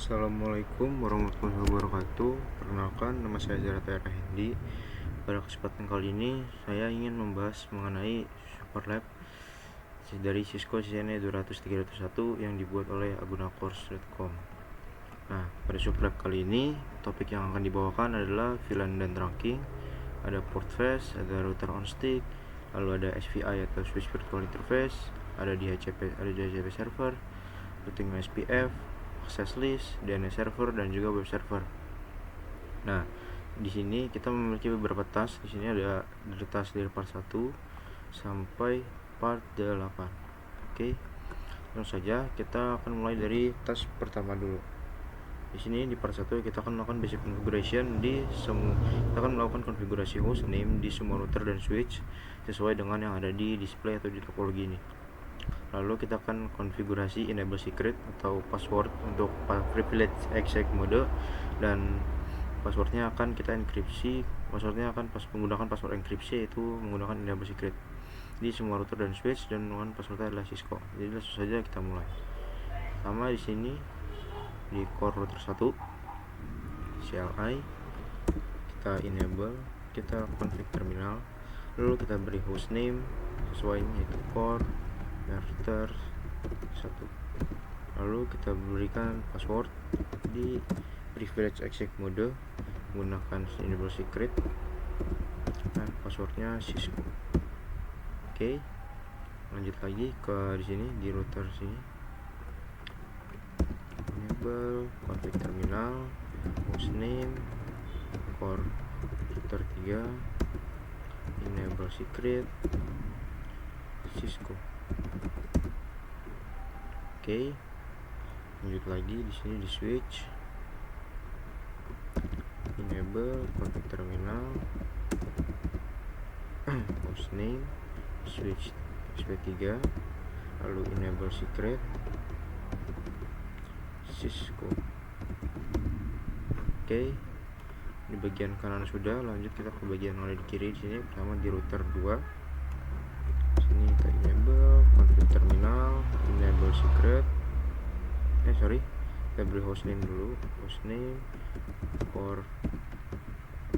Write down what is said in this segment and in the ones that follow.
Assalamualaikum warahmatullahi wabarakatuh. Perkenalkan, nama saya Zara Hendi. Pada kesempatan kali ini saya ingin membahas mengenai Superlab dari Cisco CCNA 200-301 yang dibuat oleh agunacourse.com. Nah, pada Superlab kali ini topik yang akan dibawakan adalah VLAN dan trunking. Ada port face, ada router on stick, lalu ada SVI atau switch virtual interface, ada DHCP server, routing SPF, access list, DNS server, dan juga web server. Nah, di sini kita memiliki beberapa task. Di sini ada dari task dari part 1 sampai part 8. Oke. Langsung saja kita akan mulai dari task pertama dulu. Di sini di part 1 kita akan melakukan basic configuration kita akan melakukan konfigurasi hostname di semua router dan switch sesuai dengan yang ada di display atau di topologi ini. Lalu kita akan konfigurasi enable secret atau password untuk privilege exec mode, dan passwordnya akan kita enkripsi. Passwordnya akan menggunakan password enkripsi, yaitu menggunakan enable secret di semua router dan switch, dan menggunakan passwordnya adalah Cisco. Jadi langsung saja kita mulai. Pertama di sini di core router 1 CLI kita enable, kita config terminal, lalu kita beri hostname sesuai yaitu core router 1, lalu kita berikan password di privilege exec mode menggunakan enable secret dan passwordnya Cisco. Oke, lanjut lagi ke di sini di router sini, enable config terminal, hostname core router 3, enable secret Cisco. Oke, lanjut lagi di sini di switch, enable config terminal, hostname switch SP3, lalu enable secret Cisco. Oke, di bagian kanan sudah. Lanjut kita ke bagian yang ada di kiri. Di sini pertama di router 2. Sini kita enable config terminal, enable secret. Kita beri hostname dulu, hostname core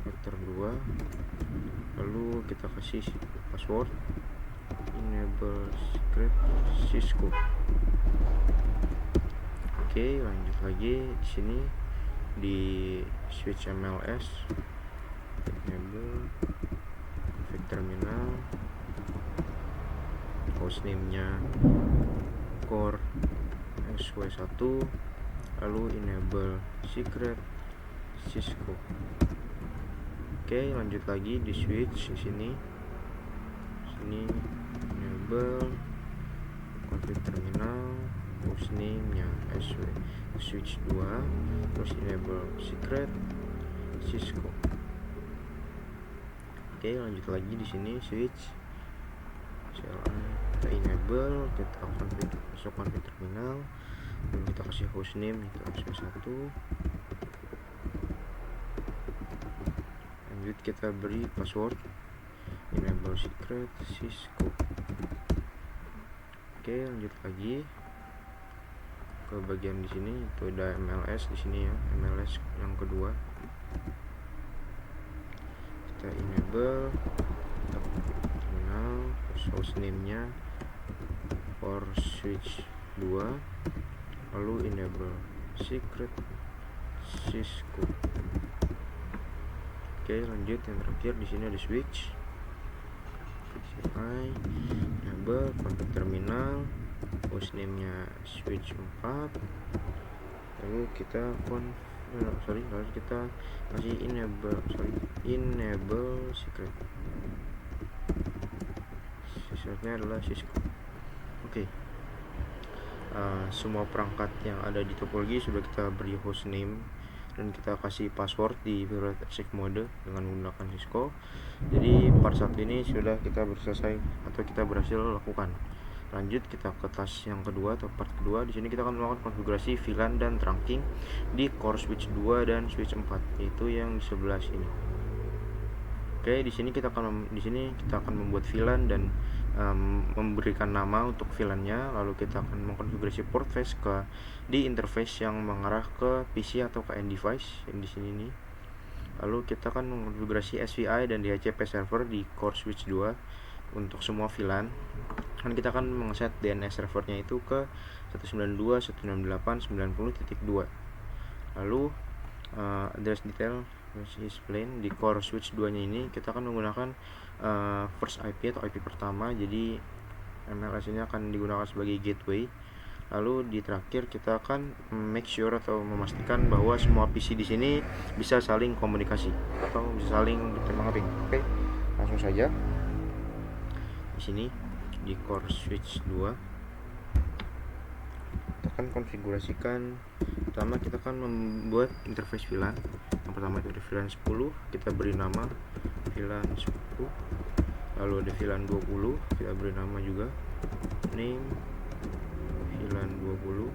router 2, lalu kita kasih password enable secret Cisco. Oke, lanjut lagi di sini di switch MLS, enable config terminal, hostname-nya core SW1, lalu enable secret Cisco. Oke, lanjut lagi di switch di sini enable config terminal, hostname-nya SW switch 2, terus enable secret Cisco. Oke, lanjut lagi di sini switch CLI kita enable, kita masuk config terminal, lalu kita kasih hostname itu SW1, lanjut kita beri password enable secret Cisco. Oke, lanjut lagi ke bagian di sini, itu ada MLS di sini ya, MLS yang kedua. Kita enable terminal, hostname-nya for switch 2, lalu enable secret Cisco. Oke, lanjut yang terakhir di sini ada switch CLI, enable config terminal, hostname-nya switch 4, lalu kita lalu kita kasih enable secret. Secretnya adalah Cisco. Oke. Semua perangkat yang ada di topologi sudah kita beri hostname dan kita kasih password di privilege exec mode dengan menggunakan Cisco. Jadi part 1 ini sudah kita berhasil lakukan. Lanjut kita ke task yang kedua atau part kedua. Di sini kita akan melakukan konfigurasi VLAN dan trunking di core switch 2 dan switch 4, yaitu yang di sebelah sini. Oke, di sini kita akan membuat VLAN dan memberikan nama untuk VLAN-nya, lalu kita akan mengkonfigurasi port face di interface yang mengarah ke PC atau ke end device yang di sini nih. Lalu kita akan mengkonfigurasi SVI dan DHCP server di core switch 2 untuk semua VLAN. Dan kita akan mengset DNS servernya itu ke 192.168.90.2. Lalu address detail explain di core switch 2 nya ini kita akan menggunakan first IP atau IP pertama, jadi MLS ini akan digunakan sebagai gateway. Lalu di terakhir kita akan make sure atau memastikan bahwa semua PC di sini bisa saling komunikasi atau bisa saling berterima kasih. Oke, langsung saja. Di sini di core switch 2 kita akan konfigurasikan. Pertama kita akan membuat interface VLAN. Yang pertama itu ada VLAN 10, kita beri nama VLAN 10. Lalu ada VLAN 20, kita beri nama juga name VLAN 20.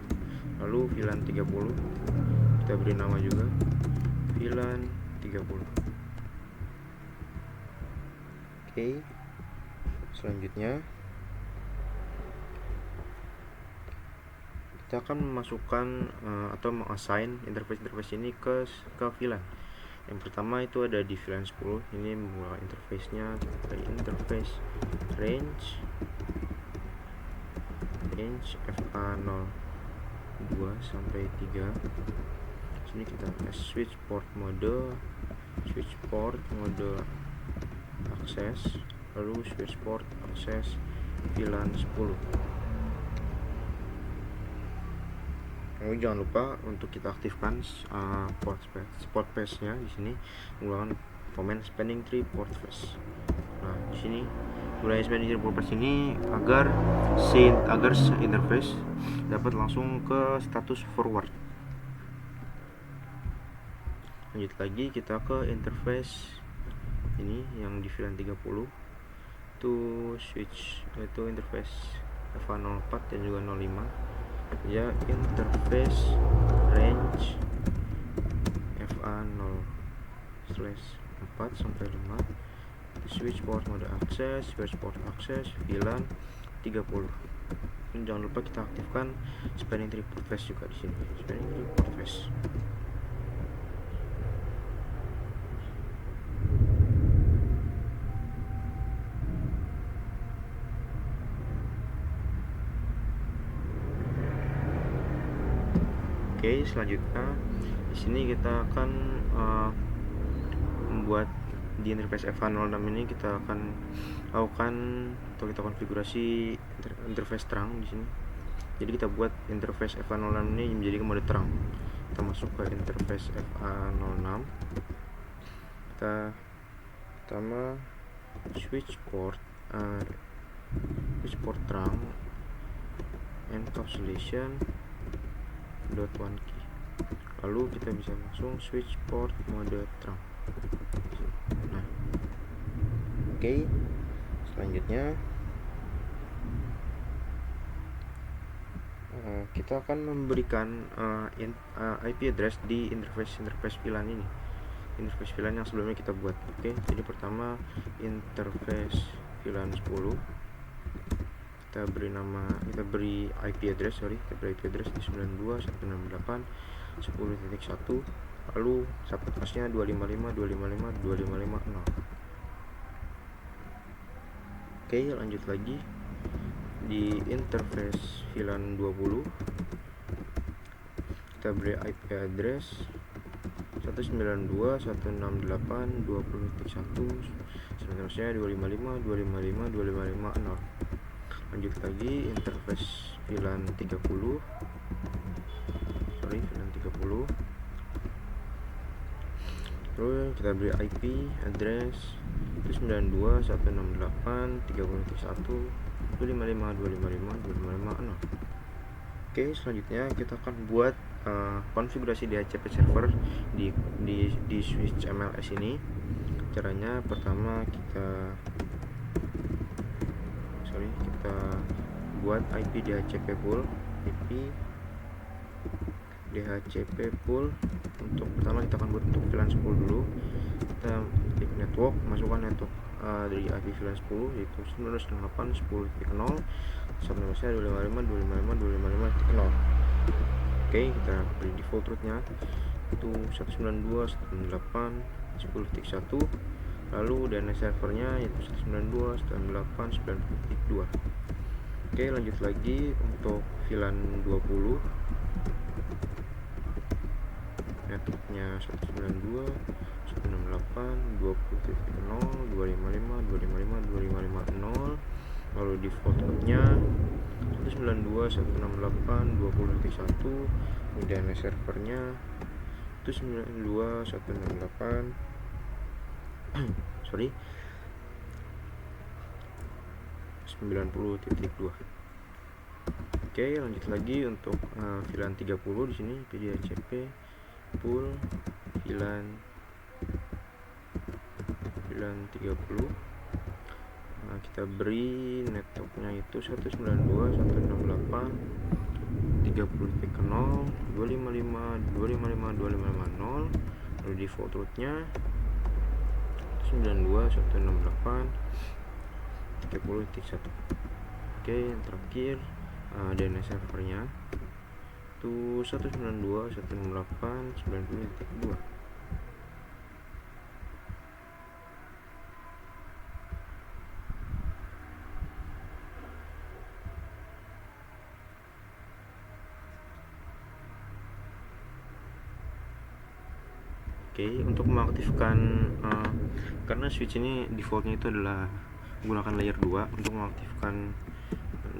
Lalu VLAN 30, kita beri nama juga VLAN 30. Oke, selanjutnya kita akan memasukkan atau mengassign interface ini ke VLAN. Yang pertama itu ada di VLAN 10. Ini membuat interface-nya dari interface range FA02 sampai 3. Sini kita switch port mode akses, lalu switch port akses VLAN 10. Lalu jangan lupa untuk kita aktifkan port face-nya di sini menggunakan command spanning tree port face. Nah, di sini gunanya spanning tree port face ini agar interface dapat langsung ke status forward. Lanjut lagi kita ke interface ini yang di VLAN 30 itu switch, itu interface FA04 dan juga 05 ya, interface range FA0/4 sampai 5, switch port mode akses VLAN 30. Dan jangan lupa kita aktifkan spanning tree port face juga di sini, spanning tree port face. Oke, selanjutnya di sini kita akan membuat di interface FA06 ini kita akan lakukan atau kita konfigurasi interface terang di sini. Jadi kita buat interface FA06 ini menjadi mode terang. Kita masuk ke interface FA06. Kita pertama switch port terang encapsulation .1 key. Lalu kita bisa langsung switch port mode terang. Nah, oke. Selanjutnya kita akan memberikan IP address di interface VLAN ini, interface VLAN yang sebelumnya kita buat. Oke, jadi pertama interface VLAN 10, kita beri IP address di 92.168.10.1, lalu subnet hostnya 255.255.255.0. Oke, lanjut lagi di interface VLAN 20 kita beri IP address 192.168.20.1, subnet 255.255.255.0. Lanjut lagi interface VLAN 30, terus kita beri IP address 192.168.30.1, 255.255.255.0. Oke, selanjutnya kita akan buat konfigurasi DHCP server di switch MLS ini. Caranya pertama kita buat IP DHCP pool, untuk pertama kita akan buat untuk VLAN 10 dulu. Kita klik network, masukkan network dari IP VLAN 10 yaitu 19.8.10.0, subnetnya 255.255.255.0. Oke, kita beri default rootnya itu 192.168.10.1, lalu DNS servernya yaitu 192.168.9.2. Oke, lanjut lagi untuk VLAN 20, networknya 192.168.20.0, 255.255.255.255.0, lalu default rootnya 192.168.20.1, DNS servernya itu 92.168 90.2. Oke, lanjut lagi untuk VLAN 30 di sini PDHCP pool VLAN 30. Kita beri networknya itu 192.168.30.0, 255.255.255.0, lalu default rootnya 192.168.30.1. Oke, yang terakhir DNS servernya itu 192.168.90.2. Oke, untuk mengaktifkan karena switch ini defaultnya itu adalah menggunakan layer 2 untuk mengaktifkan,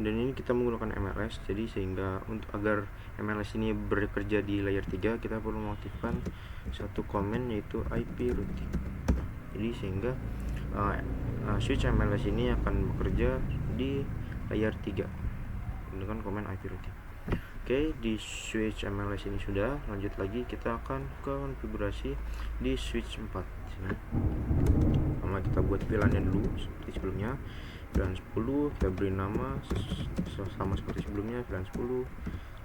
dan ini kita menggunakan MLS, jadi sehingga agar MLS ini bekerja di layer 3 kita perlu mengaktifkan satu command yaitu IP routing. Jadi sehingga switch MLS ini akan bekerja di layer 3 dengan command IP routing. Oke, di switch MLS ini sudah. Lanjut lagi kita akan ke konfigurasi di switch 4 sini. Pertama kita buat VLAN-nya dulu seperti sebelumnya. VLAN 10 kita beri nama sama seperti sebelumnya, VLAN 10.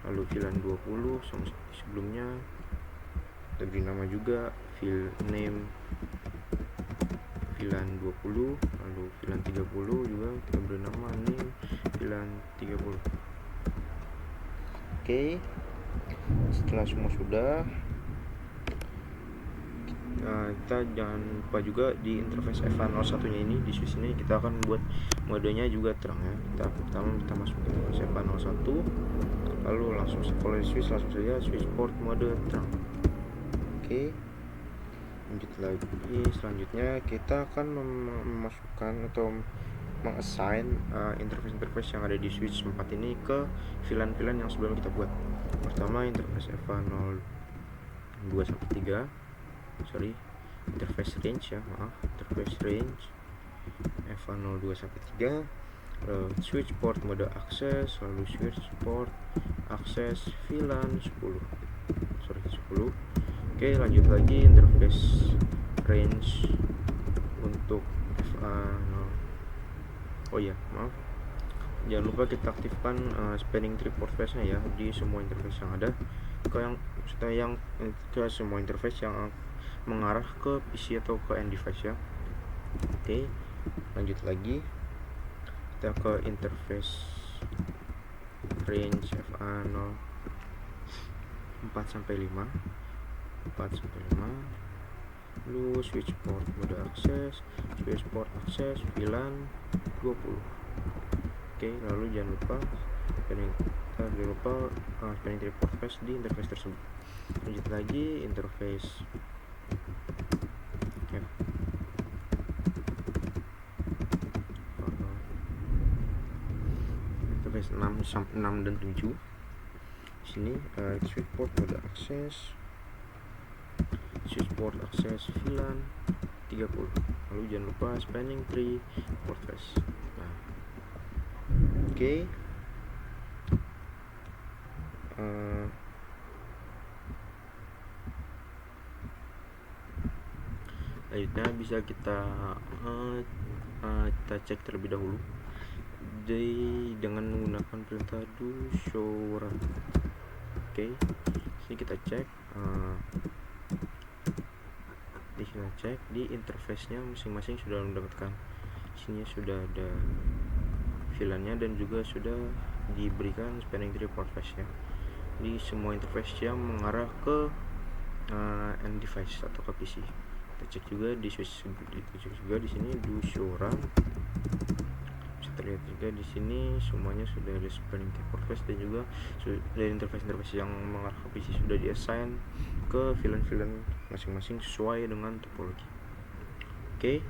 Lalu VLAN 20 sama seperti sebelumnya, kita beri nama juga name VLAN 20. Lalu VLAN 30 juga kita beri nama name VLAN 30. Oke, setelah semua sudah, kita jangan lupa juga di interface EVA01 nya ini, di switch ini kita akan buat modenya juga terang ya. Pertama kita masuk ke interface EVA01, lalu langsung kalau di switch langsung saja switch port mode terang. Oke, lanjut lagi. Selanjutnya kita akan memasukkan atau mengassign interface yang ada di switch 4 ini ke VLAN-VLAN yang sebelum kita buat. Pertama interface EVA02 sampai 3. Interface range ya, interface range EVA02 sampai 3. Switch port mode akses, lalu switch port akses VLAN 10. Oke, lanjut lagi interface range untuk jangan lupa kita aktifkan spanning tree port phase nya ya di semua interface yang ada, ke semua interface yang mengarah ke PC atau ke end device ya. Oke, lanjut lagi kita ke interface range FA0 4 sampai 5, lalu switch port mode akses, switch port akses VLAN 20. Oke, lalu jangan lupa spanning tree port phase di interface tersebut. Lanjut lagi interface 6 dan 7. Di sini switch port mode akses, switch port akses VLAN 30. Lalu jangan lupa spanning tree port phase. Oke. Selanjutnya bisa kita cek terlebih dahulu dengan menggunakan perintah do show run. Oke, sini kita cek di sini cek di interface-nya masing-masing sudah mendapatkan. Sini sudah ada VLAN-nya dan juga sudah diberikan spanning tree port face ya. Di semua interface yang mengarah ke end device atau ke PC. Kita cek juga di switch, dicek juga di sini do show run. Bisa terlihat juga di sini semuanya sudah ada spanning tree port face dan juga dari interface yang mengarah ke PC sudah diassign ke VLAN masing-masing sesuai dengan topologi. Oke.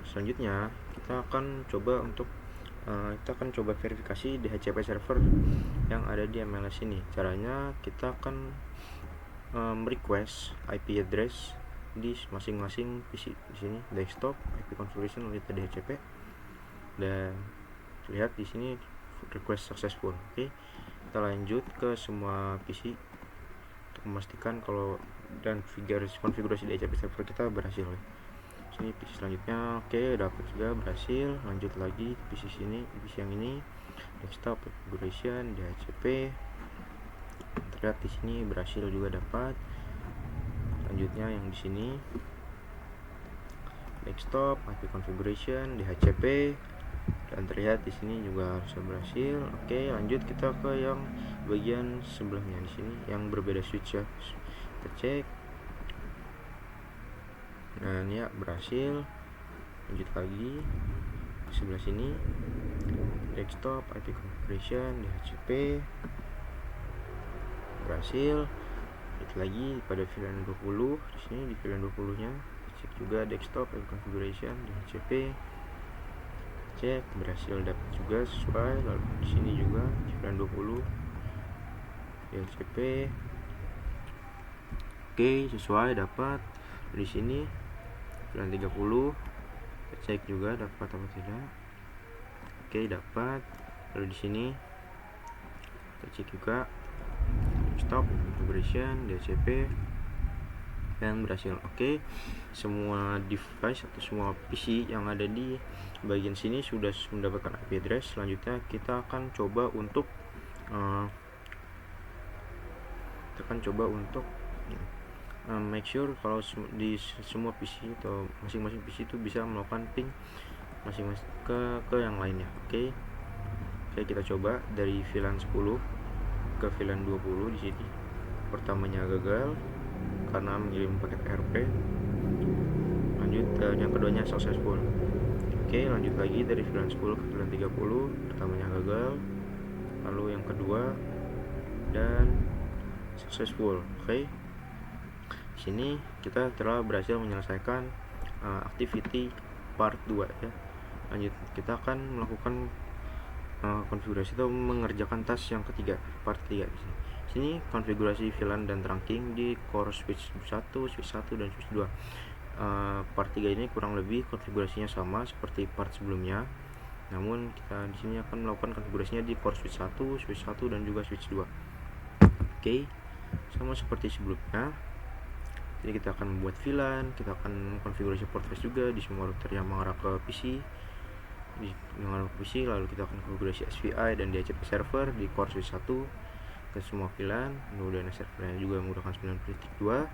Selanjutnya kita akan coba verifikasi DHCP server yang ada di MLS ini. Caranya kita akan request IP address di masing-masing PC. Di sini desktop, IP configuration, lalu DHCP, dan lihat di sini request successful. Oke, kita lanjut ke semua PC untuk memastikan kalau dan konfigurasi DHCP server kita berhasil. Sini PC selanjutnya oke, dapat juga berhasil. Lanjut lagi PC yang ini desktop configuration DHCP, terlihat di sini berhasil juga dapat. Selanjutnya yang di sini desktop IP configuration DHCP, dan terlihat di sini juga harus berhasil. Oke, lanjut kita ke yang bagian sebelahnya di sini yang berbeda switch ya. Kita cek. Nah, ini ya berhasil. Lanjut lagi sebelah sini desktop IP configuration DHCP berhasil. Lanjut lagi pada VLAN 20 di sini, di VLAN 20 nya cek juga desktop IP configuration DHCP, cek berhasil dapat juga sesuai. Lalu di sini juga di VLAN 20 DHCP oke, sesuai dapat. Di sini VLAN 30 kita cek juga dapat atau tidak. Oke, dapat. Lalu di sini kita cek juga stop configuration DHCP dan berhasil. Oke, semua device atau semua PC yang ada di bagian sini sudah mendapatkan IP address. Selanjutnya kita akan coba untuk make sure kalau di semua PC atau masing-masing PC itu bisa melakukan ping masing-masing ke yang lainnya. Oke, kita coba dari VLAN 10 ke VLAN 20 di sini. Pertamanya gagal karena mengirim paket ARP. Lanjut yang keduanya successful. Oke, lanjut lagi dari VLAN 10 ke VLAN 30. Pertamanya gagal, lalu yang kedua dan successful. Oke. Di sini kita telah berhasil menyelesaikan activity part 2 ya. Lanjut kita akan melakukan konfigurasi atau mengerjakan task yang ketiga, part 3 di sini. Sini konfigurasi VLAN dan trunking di core switch 1, switch 1 dan switch 2. Part 3 ini kurang lebih konfigurasinya sama seperti part sebelumnya. Namun kita di sini akan melakukan konfigurasinya di core switch 1, switch 1 dan juga switch 2. Oke, sama seperti sebelumnya. Jadi kita akan membuat VLAN, kita akan konfigurasi port face juga di semua router yang mengarah ke PC. Lalu kita akan konfigurasi SPI dan DHCP server di core switch 1 ke semua VLAN, kemudian servernya juga menggunakan 9.2.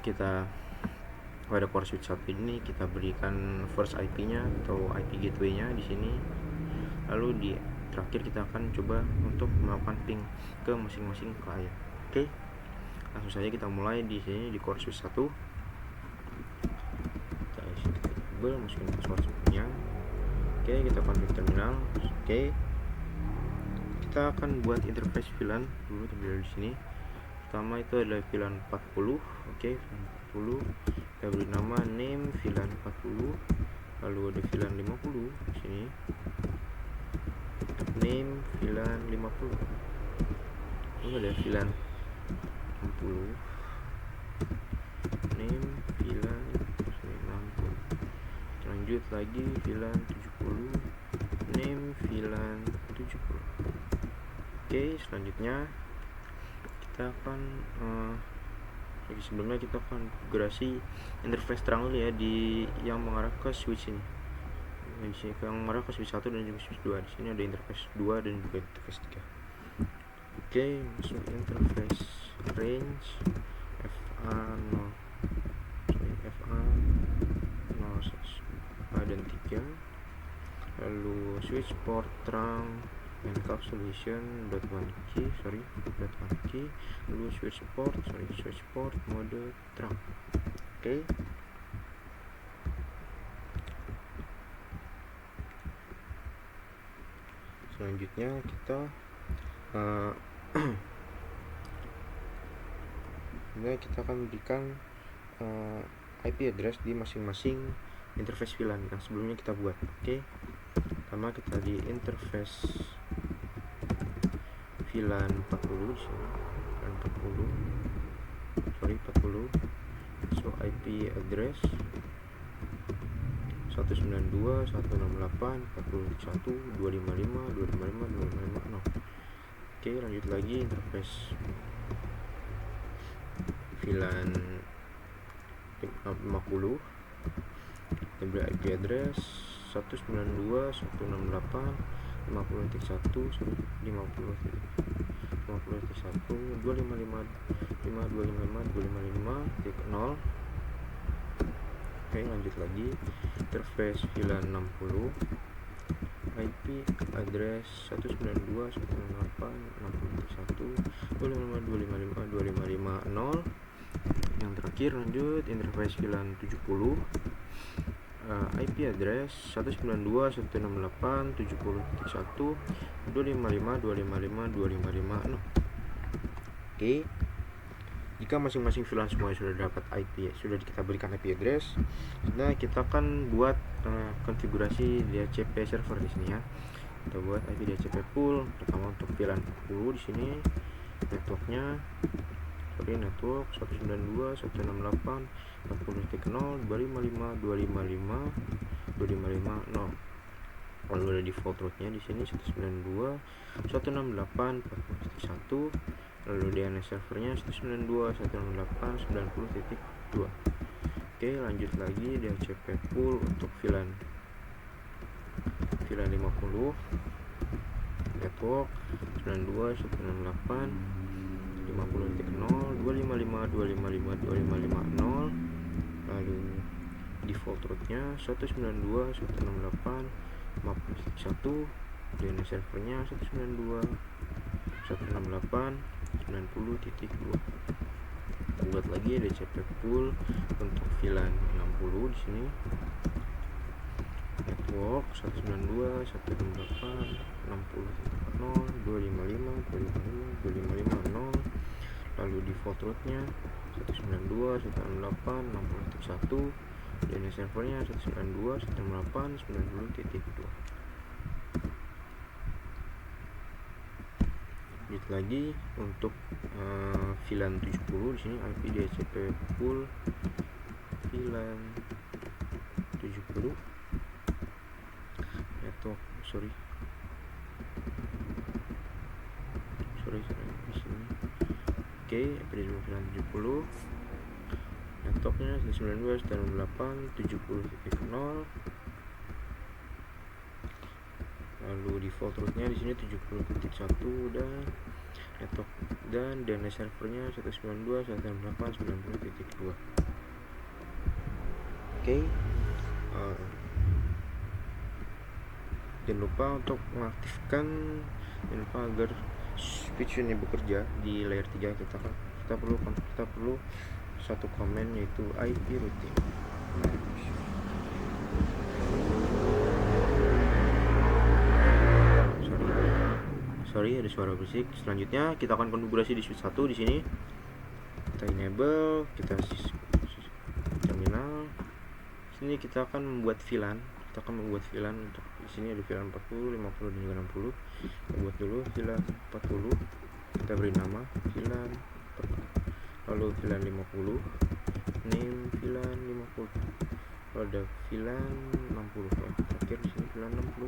Kita pada core switch 1 ini kita berikan first IP-nya atau IP gateway-nya di sini. Lalu di terakhir kita akan coba untuk melakukan ping ke masing-masing klien. Oke. Langsung saja kita mulai di sini di core switch 1. Kita isi kabel, masukin password sebelumnya. Oke, kita config terminal. Oke, kita akan buat interface VLAN dulu terlebih di sini. Pertama itu adalah VLAN 40. Oke, VLAN 40. Kita beri nama name VLAN 40. Lalu ada VLAN 50 di sini. Name VLAN 50. Lalu ada VLAN 60. Name VLAN 60. Lanjut lagi VLAN 70. Name VLAN 70. Oke, selanjutnya kita akan sebelumnya kita akan konfigurasi interface terang dulu ya di yang mengarah ke switch ini. Di sini yang mengarah ke switch 1 dan juga switch 2. Di sini ada interface 2 dan juga interface 3. Oke, masuk interface range FA dan 3, lalu switch port trunk encapsulation .1 key, lalu switch port mode trunk. Oke. Selanjutnya kita akan berikan IP address di masing-masing interface VLAN yang sebelumnya kita buat. Oke. Pertama kita di interface VLAN 40 di sini. VLAN 40. So IP address 192.168.41.255.255.255.0. Oke, lanjut lagi interface VLAN 50. Kita beri IP address 192.168.50.1.255.255.255.0. Oke, lanjut lagi interface VLAN 60, IP address 192.168.60.1.255.255.255.0. Yang terakhir lanjut interface VLAN 70, IP address 192.168.70.1.255.255.255.0. Oke. Jika masing-masing VLAN semuanya sudah dapat IP, sudah kita berikan IP address, nah kita akan buat konfigurasi DHCP server di sini ya. Kita buat IP DHCP pool. Pertama untuk VLAN 40 di sini networknya network 192.168.40.0.255.255.255.0. Lalu ada default rootnya di sini 192.168.40.1. Lalu DNS servernya 192.168.90.2. Oke, lanjut lagi DHCP pool untuk VLAN 50 network 192.168.50.0.255.255.255.0. lalu default rootnya 192.168.50.1. DNS servernya 192.168.90.2. Buat lagi DHCP pool untuk VLAN 60 di sini. Network 192.168.60.0.255.255.255.0. Lalu default rootnya 192.168.60.1. DNS servernya 192.168.90.2. Lanjut lagi untuk VLAN 70 di sini IP DHCP pool VLAN 70 network di sini. Oke, IP VLAN 70 networknya 192.168.70.0. lalu default rootnya di sini 70.1 dan network dan DNS servernya 192.168.90.2. Oke. Jangan lupa untuk mengaktifkan, agar switch ini bekerja di layer 3 kita perlu satu komen, yaitu IP routing. Sorry, ada suara berisik. Selanjutnya kita akan konfigurasi di switch 1 di sini. Kita enable, kita terminal. Sini kita akan membuat VLAN. Untuk di sini ada VLAN 40, 50 dan juga 60. Kita buat dulu VLAN 40. Kita beri nama VLAN 40. Lalu VLAN 50. Name VLAN 50. Lalu ada VLAN 60 ya. Terakhir di sini VLAN 60.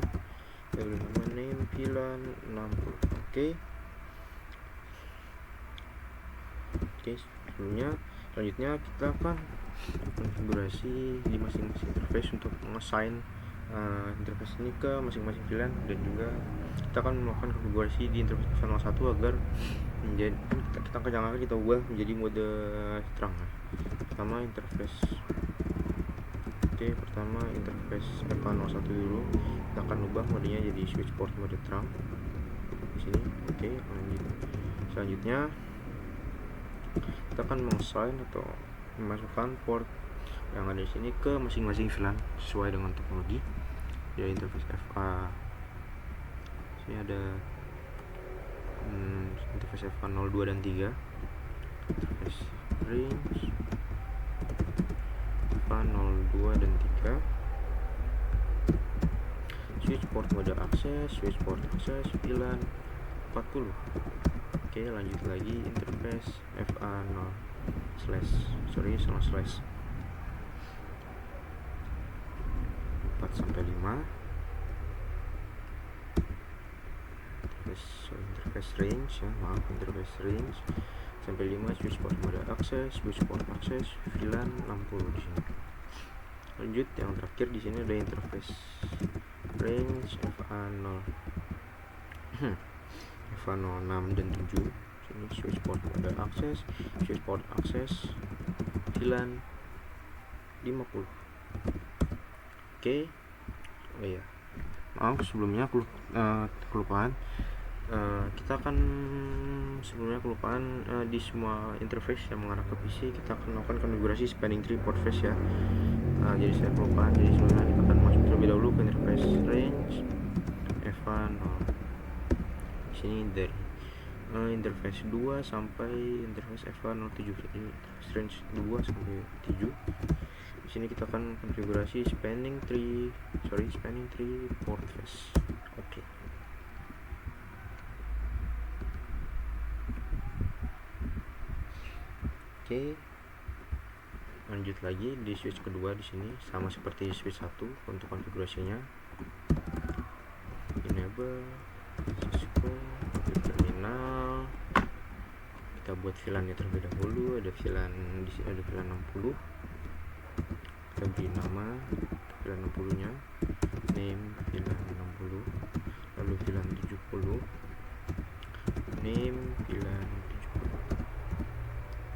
Kita beri nama name VLAN 60. Oke, selanjutnya kita akan konfigurasi di masing-masing interface untuk mengassign interface ini ke masing-masing VLAN, dan juga kita akan melakukan konfigurasi di interface VLAN 1 agar menjadi kita ubah menjadi mode terang. Pertama interface. Pertama interface FA01 dulu. Kita akan ubah modenya jadi switch port mode terang di sini. Lanjut. Selanjutnya kita akan mengassign atau memasukkan port yang ada di sini ke masing-masing VLAN sesuai dengan topologi. Jadi interface FA sini ada interface FA02 dan 3, interface range FA02 dan 3, switch port mode akses, switch port akses VLAN 40. Lanjut lagi interface FA0 slash 4 sampai 5, interface range interface range sampai 5, switch port mode akses, switch port akses VLAN 60 di sini. Lanjut yang terakhir di sini ada interface range FA06 dan 7. Sini switch port mode akses, switch port akses VLAN 50. Maaf sebelumnya kelupaan. Kita akan di semua interface yang mengarah ke PC kita akan melakukan konfigurasi spanning tree port face ya. Jadi saya kelupaan. Jadi sebelumnya kita akan masuk terlebih dahulu ke interface range FA0. Di sini dari interface 2 sampai interface FA07. Jadi interface range 2 sampai 7. Di sini kita akan konfigurasi spanning tree port face. Lanjut lagi di switch kedua. Di sini sama seperti switch 1 untuk konfigurasinya. Enable Cisco terminal. Kita buat VLAN-nya terlebih dahulu. Ada VLAN di sini, ada VLAN 60. Kita beri nama VLAN 60-nya, name VLAN 60, lalu VLAN 70, name VLAN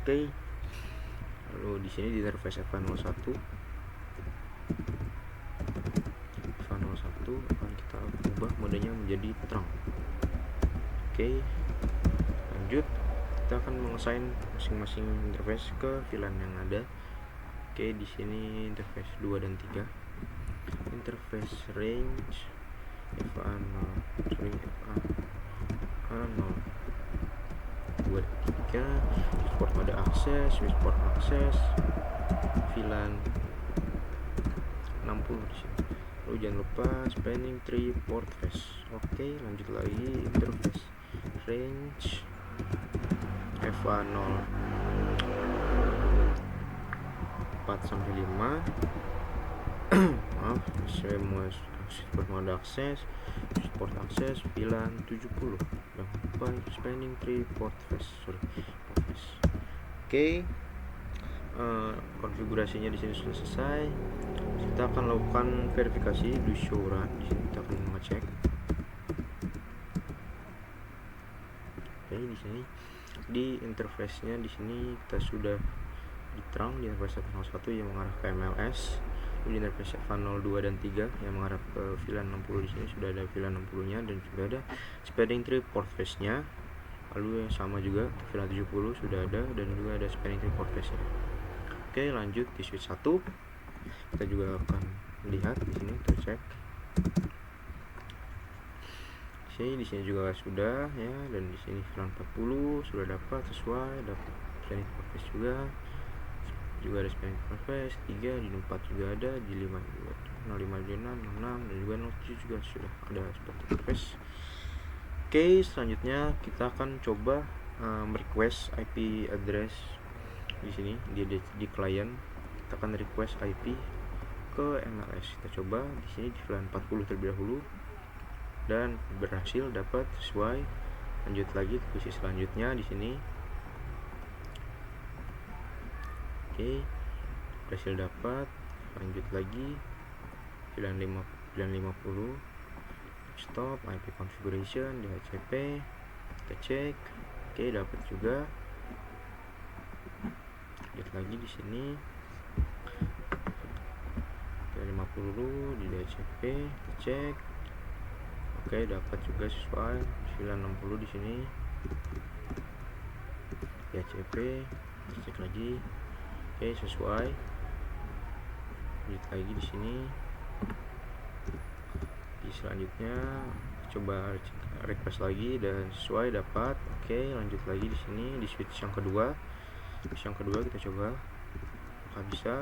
70. Lalu di sini di interface FA01 akan kita ubah modenya menjadi terang. Lanjut kita akan mengassign masing-masing interface ke VLAN yang ada. Di sini interface 2 dan 3, interface range FA0 2 dan 3, switch port mode akses, switch port akses VLAN 60 di sini. Lalu jangan lupa spanning tree port face. Lanjut lagi interface range FA0 4 sampai 5. Switch mode akses, support akses VLAN 70. Dan lupa spanning tree port face. Konfigurasinya di sini sudah selesai. Kita akan lakukan verifikasi do show run. Di sini kita akan mengecek. Di sini di interface-nya di sini kita sudah diterang di interface FA01 yang mengarah ke MLS. Di interface FA02 dan 3 yang mengarah ke VLAN 60. Di sini sudah ada VLAN 60-nya dan juga ada spanning tree port face-nya. Lalu yang sama juga VLAN 70 sudah ada dan juga ada spanning tree port face-nya. Lanjut di switch 1. Kita juga akan lihat di sini, kita cek. Di sini juga sudah ya, dan di sini VLAN 40 sudah dapat sesuai, dapat spanning tree port face juga ada spanning port face 3, di 4 juga ada, di 5 juga 05, 06, 66 dan juga 07 juga sudah ada spanning port face. Selanjutnya kita akan coba request IP address di sini di client. Kita akan request IP ke MLS. Kita coba di sini di VLAN 40 terlebih dahulu dan berhasil dapat sesuai. Lanjut lagi ke posisi selanjutnya di sini. Berhasil dapat. Lanjut lagi VLAN 50 stop IP configuration DHCP. Kita cek Oke, dapat juga. Lihat lagi di sini dari 50 di DCP, kita cek. Oke, dapat juga sesuai 960 di sini. DCP, kita cek lagi. Oke, sesuai. Lihat lagi di sini. Di selanjutnya coba request lagi dan sesuai, dapat. Oke, lanjut lagi di sini di switch yang kedua. Switch yang kedua kita coba apakah bisa.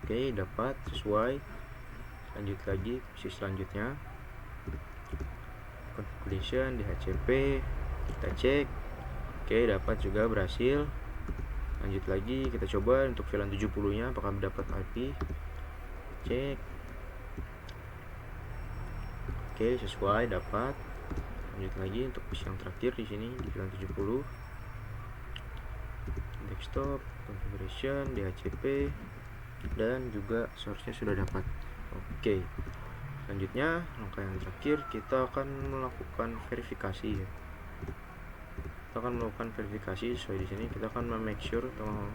Oke, dapat sesuai. Lanjut lagi switch selanjutnya, configuration di HCP, kita cek. Oke, dapat juga, berhasil. Lanjut lagi kita coba untuk VLAN 70 nya apakah dapat IP, cek. Oke, sesuai, dapat. Lanjut lagi untuk PC yang terakhir di sini di VLAN 70, desktop, configuration, DHCP, dan juga source-nya sudah dapat. Oke, selanjutnya langkah yang terakhir kita akan melakukan verifikasi ya. Kita akan melakukan verifikasi sesuai di sini. Kita akan make sure atau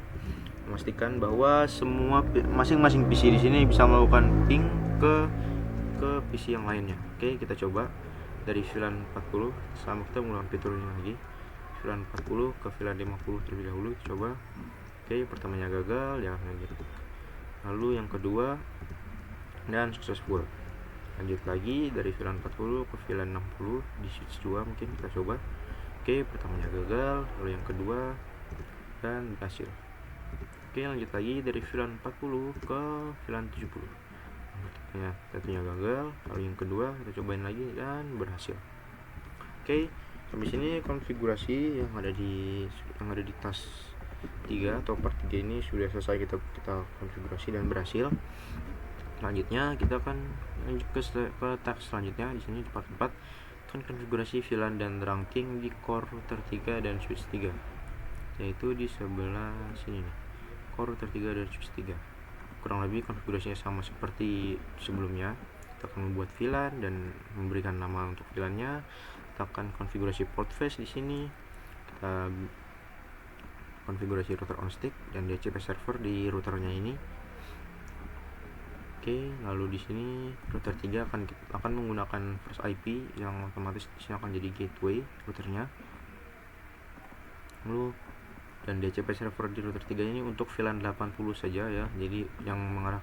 memastikan bahwa semua masing-masing PC di sini bisa melakukan ping ke PC yang lainnya. Oke, kita coba dari VLAN 40 sama kita menggunakan fitur ini lagi. VLAN 40 ke VLAN 50 terlebih dahulu, kita coba. Oke, pertamanya gagal, jangan lanjut. Lalu yang kedua dan successful. Lanjut lagi dari VLAN 40 ke VLAN 60 di switch 2 mungkin kita coba. Oke, pertamanya gagal, lalu yang kedua dan berhasil. Oke, lanjut lagi dari VLAN 40 ke VLAN 70. Satunya gagal, lalu yang kedua kita cobain lagi dan berhasil. Oke, sampai sini konfigurasi yang ada di task 3 atau part 3 ini sudah selesai kita konfigurasi dan berhasil. Selanjutnya kita akan lanjut ke task selanjutnya. Di sini di part 4 akan konfigurasi VLAN dan routing di core router 3 dan switch 3, yaitu di sebelah sini nih, core router 3 dan switch 3. Kurang lebih konfigurasinya sama seperti sebelumnya. Kita akan membuat VLAN dan memberikan nama untuk VLAN-nya. Kita akan konfigurasi port face di sini. Kita konfigurasi router on stick dan DHCP server di routernya ini. Oke, lalu di sini router 3 akan menggunakan first IP yang otomatis di sini akan jadi gateway routernya. Lalu dan DHCP server di router 3 ini untuk VLAN 80 saja ya, jadi yang mengarah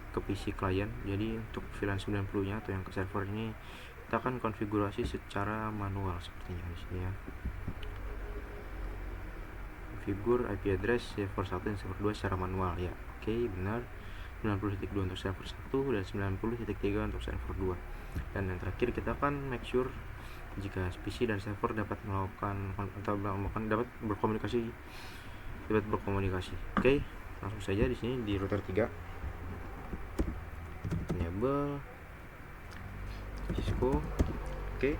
ke PC klien. Jadi untuk VLAN 90 nya atau yang ke server ini kita akan konfigurasi secara manual sepertinya di sini ya. Configure IP address server 1 dan server 2 secara manual ya. Oke, benar. 90.2 untuk server 1 dan 90.3 untuk server 2. Dan yang terakhir kita akan make sure jika PC dan server dapat dapat berkomunikasi. Oke, langsung saja di sini di router 3 enable Cisco. Oke,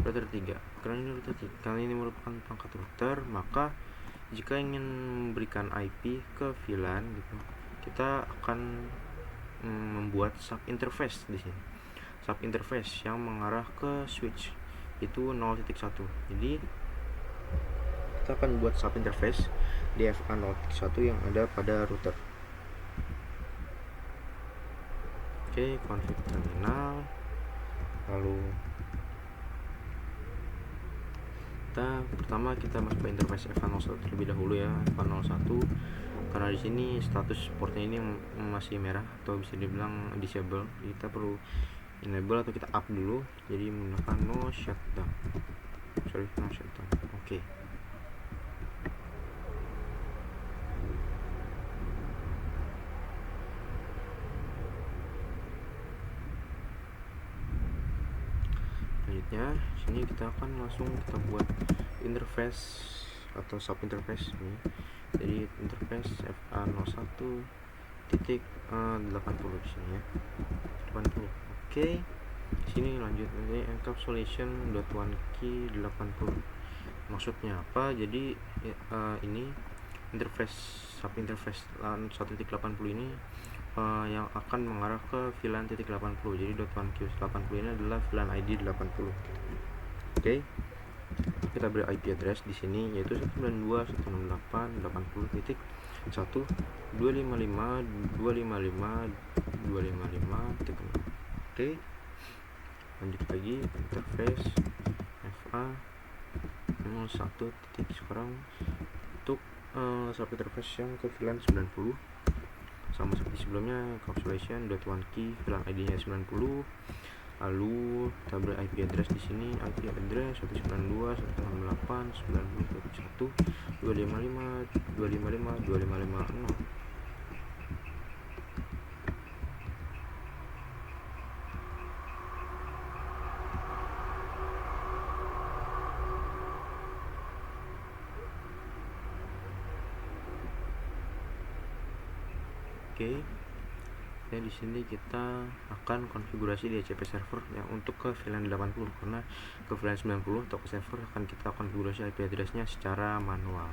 router 3. Karena ini merupakan perangkat router, maka jika ingin memberikan IP ke VLAN gitu, kita akan membuat sub interface di sini. Sub interface yang mengarah ke switch itu 0.1. Jadi kita akan buat sub interface DFA 0.1 yang ada pada router. Oke, config terminal. Lalu pertama kita masuk ke interface FA01 terlebih dahulu ya, FA01, karena di sini status portnya ini masih merah atau bisa dibilang disable. Kita perlu enable atau kita up dulu, jadi menggunakan no shutdown. Oke. Selanjutnya sini kita akan langsung kita buat interface atau sub interface ini. Jadi interface FA01 titik 80 di sini ya, 80. Oke, sini lanjut nanti encapsulation.1 key 80. Maksudnya apa? Jadi ini interface sub interface LAN 1.80 ini yang akan mengarah ke VLAN .80. Jadi .1Q80 ini adalah VLAN ID 80. Oke, kita beri IP address di sini yaitu 192.168.80.255.255.255.0. Oke, lanjut lagi interface FA 01 titik. Sekarang untuk sub interface yang ke VLAN 90 sama seperti sebelumnya, encapsulation.1key VLAN ID nya 90. Lalu kita beri IP address di sini, IP address 192.168.90.255.255.255.0. Oke. Dan di sini kita akan konfigurasi DHCP server yang untuk ke VLAN 80, karena ke VLAN 90 atau ke server akan kita konfigurasi IP addressnya secara manual.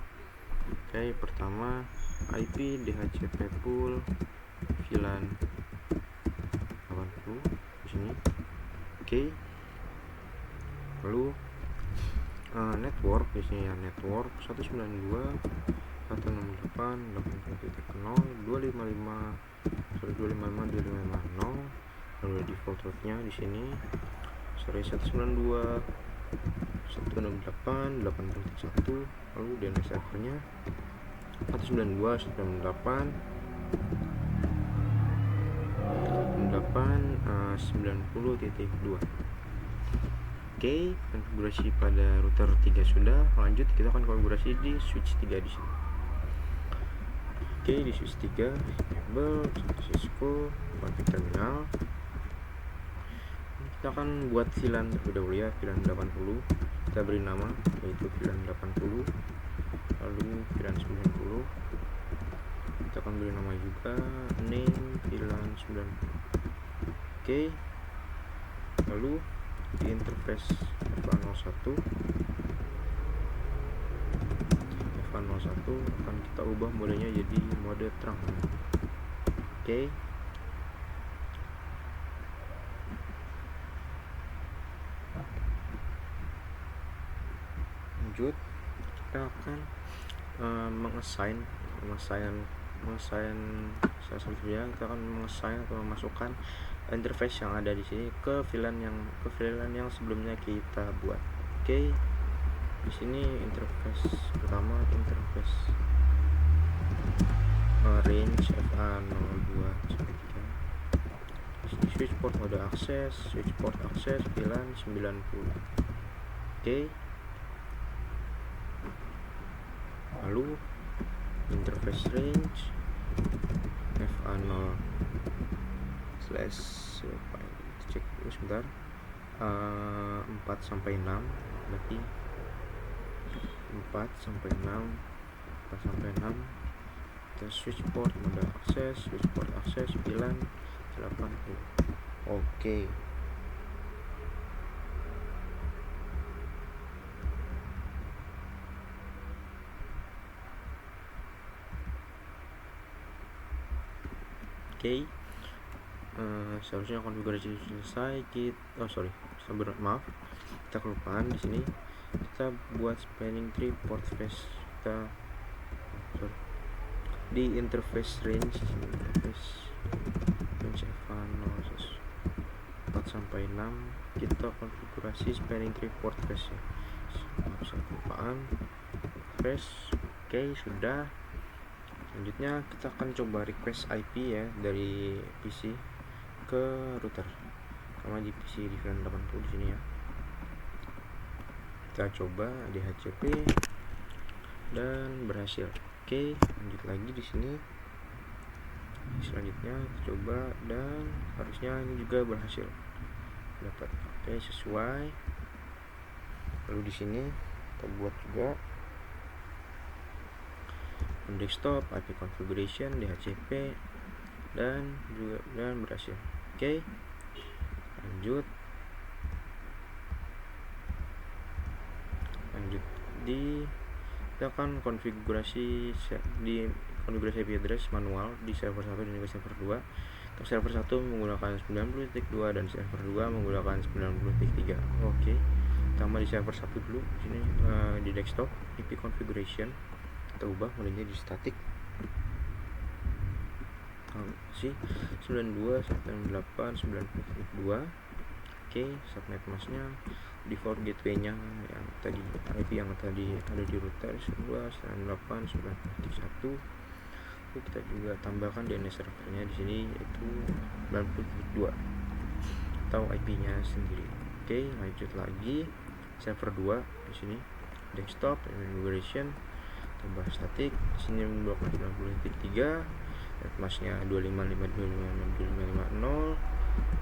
Oke, pertama IP DHCP pool VLAN 80 di sini. Oke. Lalu network di sini ya, network 192.168.255.255.0. Lalu default router-nya di sini 192.168.80.1. Lalu DNS servernya 192.168.90.2. Oke, konfigurasi pada router 3 sudah. Lanjut kita akan konfigurasi di switch 3 di sini. Oke, di switch 3 enable Cisco config terminal. Kita akan buat VLAN terlebih dahulu ya, VLAN 80. Kita beri nama yaitu VLAN 80. Lalu VLAN 90. Kita akan beri nama juga name VLAN 90. Oke. Lalu di interface FA01 akan kita ubah modenya jadi mode terang. Oke. Lanjut kita akan mengassign kita akan mengassign atau memasukkan interface yang ada di sini ke VLAN yang sebelumnya kita buat. Oke. Di sini interface pertama, interface range FA02 3. Di sini switch port mode akses, VLAN 90. Oke. Lalu interface range FA0 cek dulu sebentar, 4 sampai 6, berarti 4 sampai 6 kita switch port mode akses, VLAN 80. Oke. Oke. Seharusnya konfigurasi selesai. Kita kelupaan di sini. Kita buat spanning tree port face. Di interface range FA0 4 sampai 6 kita konfigurasi spanning tree port face ya. Kelupaan face. Oke, sudah. Selanjutnya kita akan coba request IP ya dari PC ke router. Sama di PC di VLAN 80 di sini ya. Kita coba DHCP dan berhasil. Oke, lanjut lagi di sini. Selanjutnya kita coba dan harusnya ini juga berhasil. Dapat. Oke, sesuai. Lalu di sini kita buat juga desktop IP configuration DHCP dan berhasil. Oke. Lanjut kita akan konfigurasi IP address manual di server 1 dan juga server 2. Untuk server 1 menggunakan 90.2 dan server 2 menggunakan 90.3. Oke. Pertama di server 1 dulu di sini, di desktop IP configuration kita ubah modenya di static sih 92.168.92. Oke, subnet masknya default gateway-nya yang tadi IP yang tadi ada di router 92.168.91. Kita juga tambahkan DNS servernya di sini yaitu 90.2 atau IP-nya sendiri. Oke, lanjut lagi server 2 di sini desktop configuration tambah static di sini 90.3, masknya 255.255.255.0,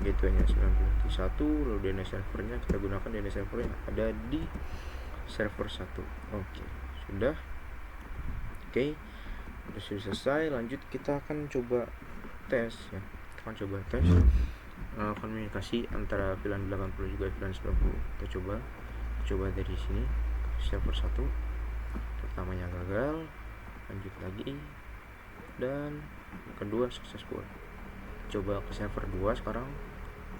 gateway-nya 91, lalu DNS servernya kita gunakan DNS server yang ada di server 1. Oke, sudah. Oke, sudah selesai. Lanjut kita akan coba tes ya. Komunikasi antara VLAN 80 juga VLAN 90. Kita coba dari sini server 1. Pertamanya gagal, lanjut lagi, dan kedua successful. Coba ke server 2 sekarang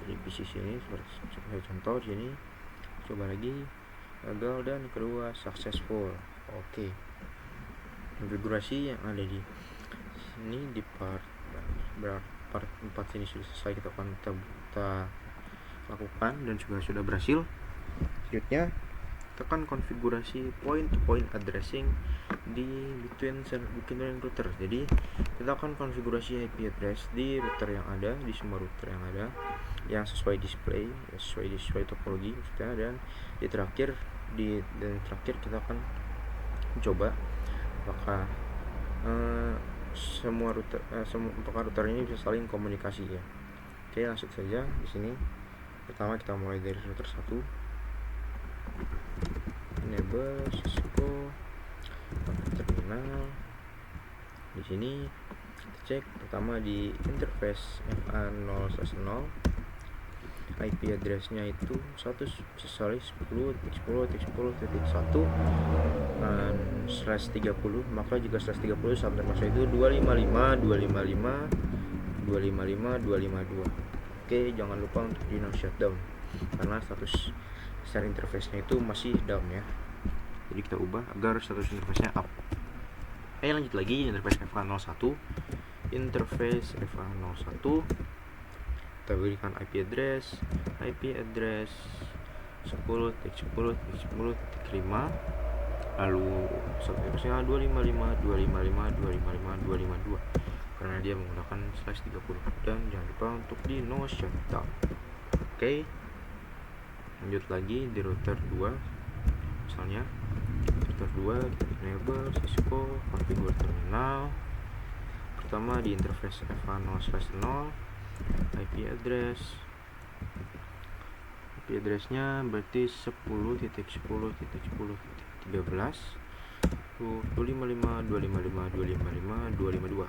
di PC sini seperti contoh di sini. Coba lagi, gagal, dan kedua successful. Oke. Konfigurasi yang ada di sini di part 4 sini sudah selesai kita lakukan dan juga sudah berhasil. Selanjutnya tekan konfigurasi point to point addressing di between router. Jadi kita akan konfigurasi IP address di router yang ada, di semua router yang ada yang sesuai display, sesuai topologi maksudnya. Dan terakhir kita akan coba apakah semua router ini bisa saling komunikasi ya. Oke, langsung saja di sini. Pertama kita mulai dari router 1. Enable Cisco terminal. Di sini kita cek pertama di interface FA0/0, IP address-nya itu 1/10.10.10.1/30, maka jika /30 sampai masa itu 255.255.255.252. Oke, jangan lupa untuk di no shutdown karena status share interface-nya itu masih down ya. Jadi kita ubah agar status interface-nya up. Lanjut lagi interface FA01. Interface FA01 kita berikan IP address 10.10.10.5, lalu subnetnya 255.255.255.252 karena dia menggunakan /30, dan jangan lupa untuk di no shutdown. Oke, lanjut lagi di router 2 misalnya router 2 enable Cisco configure terminal. Pertama di interface FA0/0 IP address-nya berarti 10.10.10.13 255.255.255.252.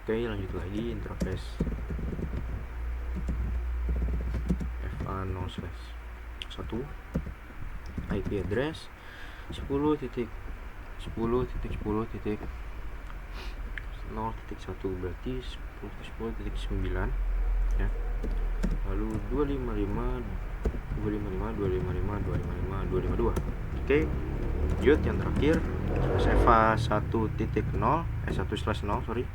Oke, lanjut lagi interface FA0/1 IP address 10.10.10.0.1 berarti 10.10.9 ya. Lalu 255.255.252. Oke, lanjut yang terakhir FA1.0 sorry,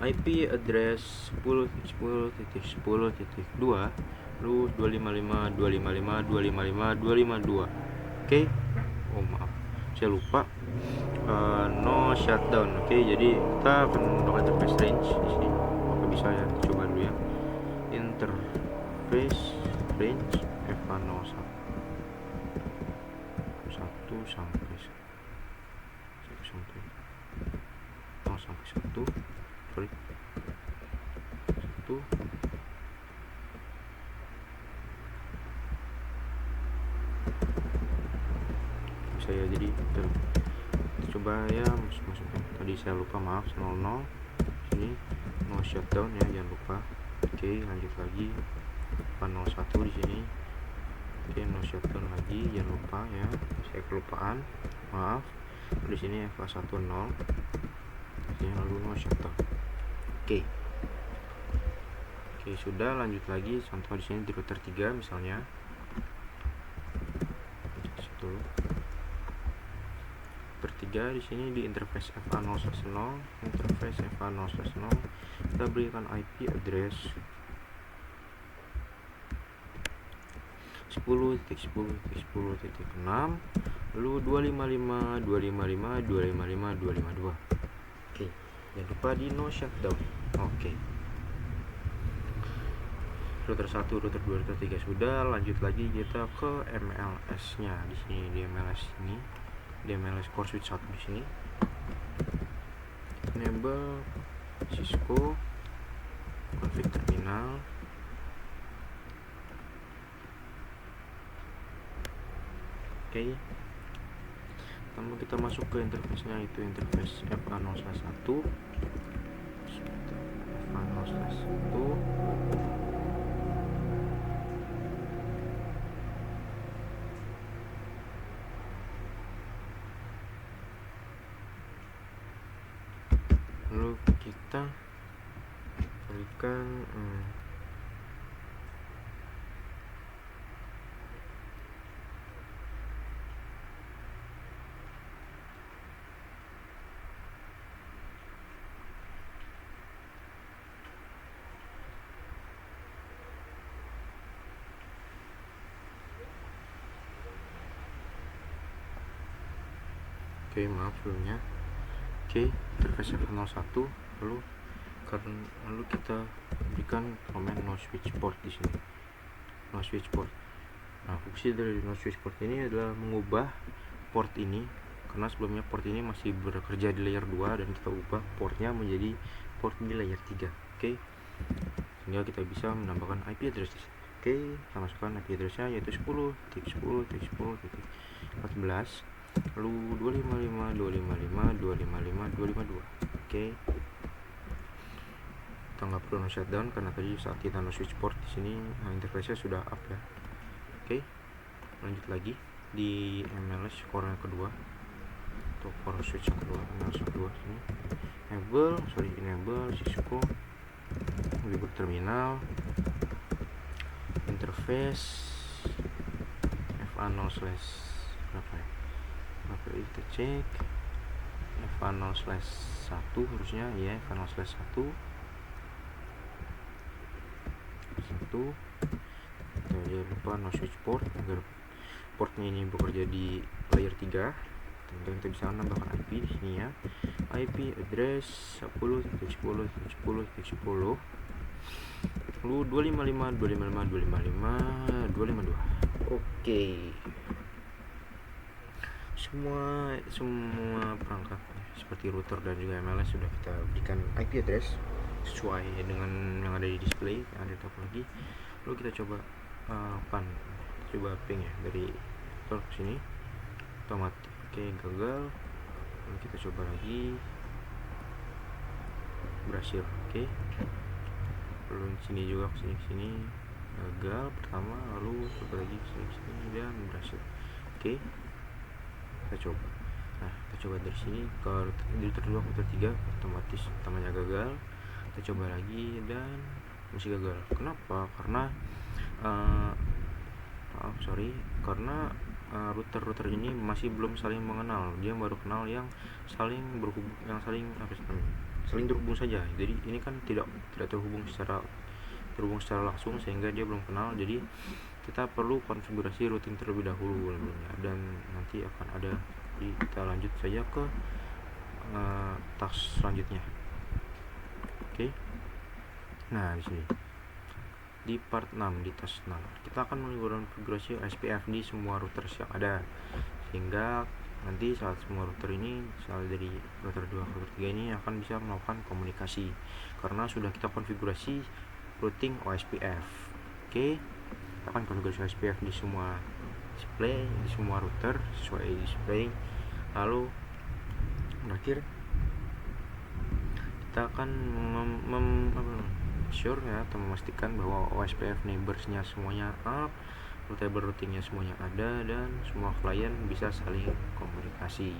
IP address 10.10.10.2 lalu 255.255.255.252. Oke. Oh maaf, saya lupa no shutdown. Oke, jadi kita akan menggunakan interface range di sini. Maka bisa ya, coba dulu ya. Interface range FA01 sampai 1 sorry 1 saya jadi kita coba ya masukkan tadi saya lupa, maaf 00 sini no shutdown ya, jangan lupa. Oke, lanjut lagi FA01 di sini. Oke, no shutdown lagi, jangan lupa ya, saya kelupaan, maaf. Di sini FA10 sini lalu no shutdown. Oke, sudah. Lanjut lagi contoh di sini di router 3 misalnya betul. Bertiga di sini di interface FA0/0, interface FA0/0 kita berikan IP address 10.10.10.6, lalu 255.255.255.252. Oke, jangan lupa di no shutdown. Oke, router 1, router 2, router 3 sudah. Lanjut lagi kita ke MLS nya. Di sini di MLS ini, di MLS core switch 1 di sini. Enable Cisco config terminal. Oke, pertama kita masuk ke interface nya, itu interface FA0/1, FA0/1. Lalu kita berikan oke, maaf sebelumnya. Oke, interface FA01, lalu kita berikan command no switch port di sini. No switch port. Nah, fungsi dari no switch port ini adalah mengubah port ini, karena sebelumnya port ini masih bekerja di layer 2 dan kita ubah portnya menjadi port di layer 3. Oke, sehingga kita bisa menambahkan IP address. Oke, kita masukkan IP addressnya yaitu 10.10.10.14, lalu 255.255.255.252. Oke, kita nggak perlu no shutdown karena tadi saat kita no switch port di sini interface-nya sudah up ya. Oke, lanjut lagi di MLS core kedua atau core switch kedua, MLS kedua sini. Enable Cisco reboot terminal, interface FA0/ berapa ya? Kita cek FA0/1 harusnya ya, FA0/1. Jangan lupa no switch port agar portnya ini bekerja di layer 3. Tentu kita bisa menambahkan IP di sini ya. IP address 10.10.10.10, lalu 255.255.255.252. Oke. Semua perangkat seperti router dan juga MLS sudah kita berikan IP address sesuai dengan yang ada di display, yang ada top lagi. Lalu kita coba coba ping ya dari router ke sini otomatis. Oke, gagal. Lalu kita coba lagi, berhasil. Oke, lalu sini juga ke sini gagal pertama, lalu coba lagi ke sini dan berhasil. Oke, kita coba. Nah, kita coba dari sini ke router 2 router 3, otomatis pertamanya gagal. Kita coba lagi dan masih gagal. Kenapa? Karena router-router ini masih belum saling mengenal. Dia baru kenal yang saling berhubung, saling terhubung saja. Jadi ini kan tidak terhubung secara langsung, sehingga dia belum kenal. Jadi kita perlu konfigurasi routing terlebih dahulu dan nanti akan ada. Jadi kita lanjut saja ke task selanjutnya. Oke. Nah, di sini di part 6, di task 6 kita akan melakukan konfigurasi SPF di semua router yang ada, sehingga nanti saat semua router ini, misalnya dari router 2 ke router 3 ini akan bisa melakukan komunikasi karena sudah kita konfigurasi routing OSPF. Oke, kita akan konfigurasi OSPF di semua display, di semua router sesuai display. Lalu terakhir kita akan sure ya, atau memastikan bahwa OSPF neighbors-nya semuanya up, table routingnya semuanya ada, dan semua klien bisa saling komunikasi.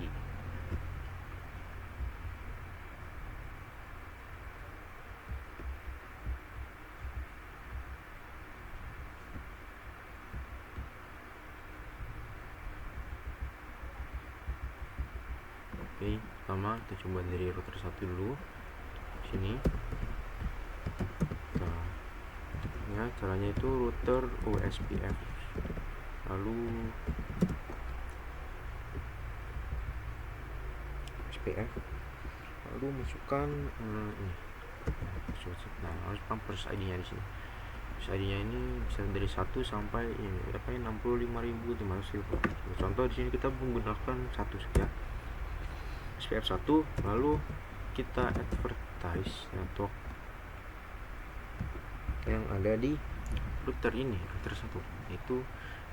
Oke, pertama kita coba dari router 1 dulu sini. Nah, ya caranya itu router OSPF, lalu SPF, lalu masukkan ini. Nah, harus proses ID-nya di sini. ID-nya ini bisa dari 1 sampai ini berapa ya, 65.500. Contoh di sini kita menggunakan 1 saja. SPF 1, lalu kita advertise network yang ada di router ini, router 1, itu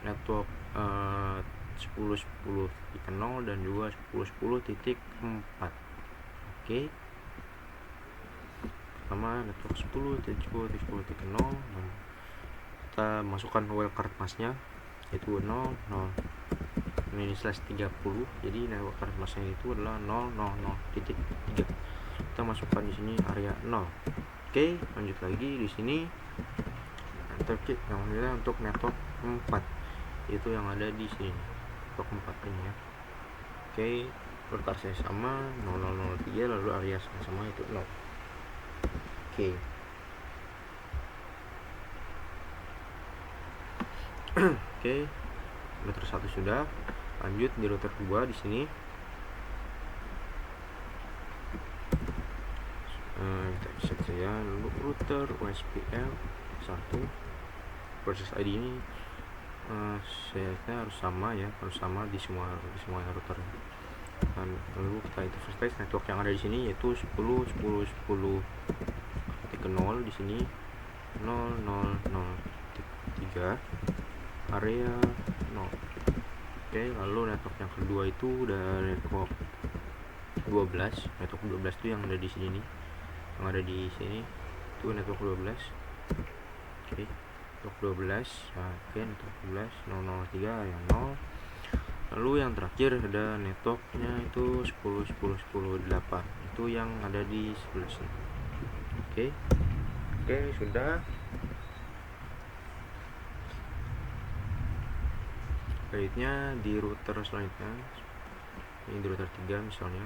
network 10.10.0 dan juga 10.10.4. Oke, pertama network 10.10.10, kita masukkan wildcard masknya itu 0 ini /30, jadi network masknya itu adalah 000.3. kita masukkan di sini area 0. Oke, lanjut lagi di sini yang untuk network 4, itu yang ada di sini, network 4 ini ya. Oke, wildcardnya sama 0003, lalu area sama itu 0. Oke. Oke, router 1 sudah. Lanjut di router 2 di sini. Kita set saja router OSPF 1. Proses ID ini saya harus sama ya, harus sama di semua router. Dan lalu kita interface network yang ada di sini yaitu 10.10.10.0 di sini 0.0.0.3 area 0. Oke, lalu network yang kedua itu udah network 12. Network 12 itu yang ada di sini nih. Yang ada di sini itu network 12. Oke, network 12. Nah, oke, network 12 003 yang 0. Lalu yang terakhir ada networknya itu 10.10.10.8. Itu yang ada di sebelah sini. Oke, sudah. Selanjutnya di router selanjutnya, ini di router 3 misalnya,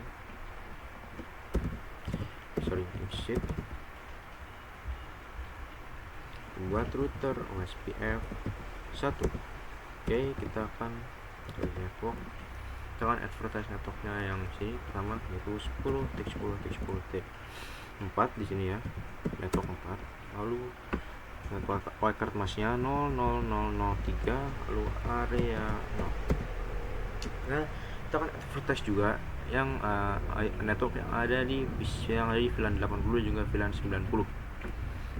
exit, buat router OSPF 1. Oke, kita akan ke network, kita akan advertise networknya yang sini pertama yaitu 10.10.10.4 di sini ya, network 4. Lalu wildcard masknya 0.0.0.3, lalu area 0. Nah, kita akan advertise juga yang network yang ada di VLAN 80 juga VLAN 90,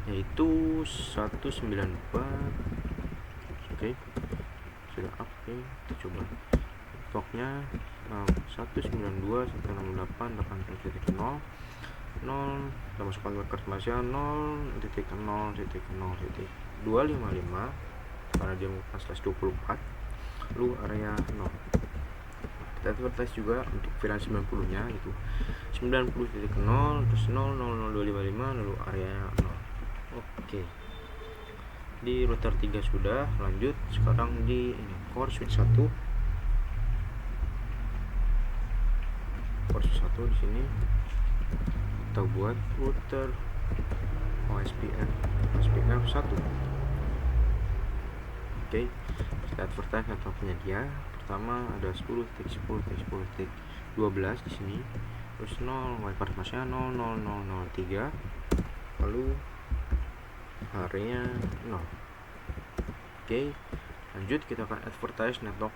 yaitu 192. Oke, sudah up. Oke, kita coba networknya 192.168.8.0. Kita masukkan wildcard masknya 0.0.0.255 karena dia menggunakan /24, lalu area 0. Kita advertise juga untuk VLAN 90 nya itu 90.0 terus 0.0.0.255 lalu area 0. Oke, di router 3 sudah. Lanjut sekarang di ini core switch 1. Core switch 1 di sini kita buat router OSPF 1. Oke, kita advertise networknya dia. Pertama ada 10.10.10.12 di sini, terus 0 wildcard masknya 0.0.0.3, lalu area 0. Oke, lanjut kita akan advertise network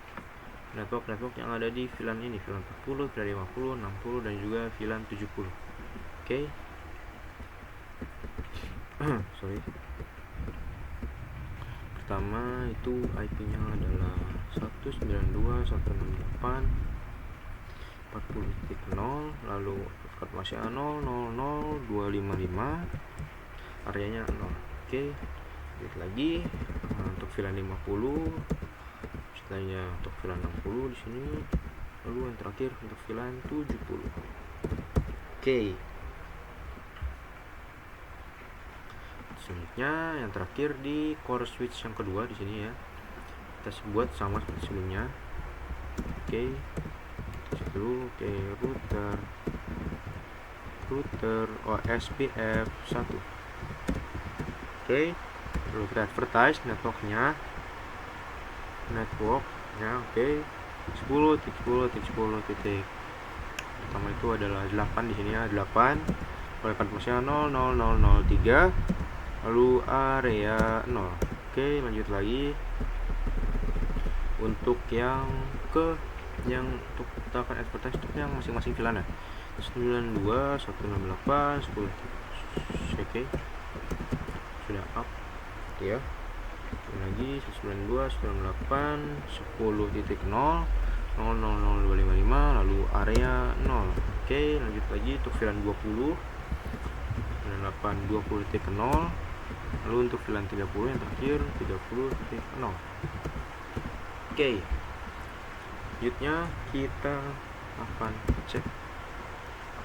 yang ada di VLAN ini, VLAN 40, VLAN 50, 60 dan juga VLAN 70. Oke. Sorry. Pertama itu IP-nya adalah 192.168.40.0, lalu wildcard masknya 0.0.0.255, areanya 0. Oke, lihat lagi untuk VLAN 50, setelahnya untuk VLAN 60 di sini, lalu yang terakhir untuk VLAN 70. Oke. Selanjutnya yang terakhir di core switch yang kedua di sini ya, kita buat sama seperti sebelumnya. Oke, cek dulu. Oke, router OSPF 1. Oke, lalu kita advertise networknya. Oke, 10.10.10 titik. Pertama itu adalah 8, di sini ya 8. Olehkan plusnya 00003, lalu area 0. Oke, lanjut lagi. Untuk untuk kita akan advertise untuk yang masing-masing VLAN ya. 92, 168, 10. Oke, sudah up ya. Lagi 192, 98, 10.0, 000255, lalu area 0. Oke, lanjut lagi untuk VLAN 20, 98, 20.0, lalu untuk VLAN 30 yang terakhir 30.0. Oke, selanjutnya kita akan cek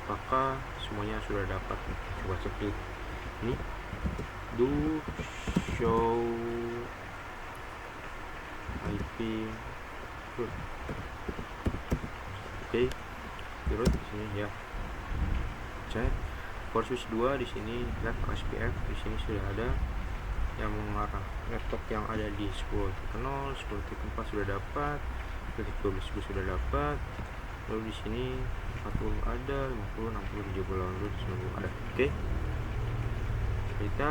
apakah semuanya sudah dapat. Coba cek ini, do show IP root. Oke, root di sini ya. Cek for switch 2 di sini, lab SPF di sini sudah ada yang mengarah network yang ada di 10.0, 10.4 sudah dapat, 10.12 sudah dapat. Lalu di sini 40 ada, 50, 60, 70, lalu 90 ada. Oke.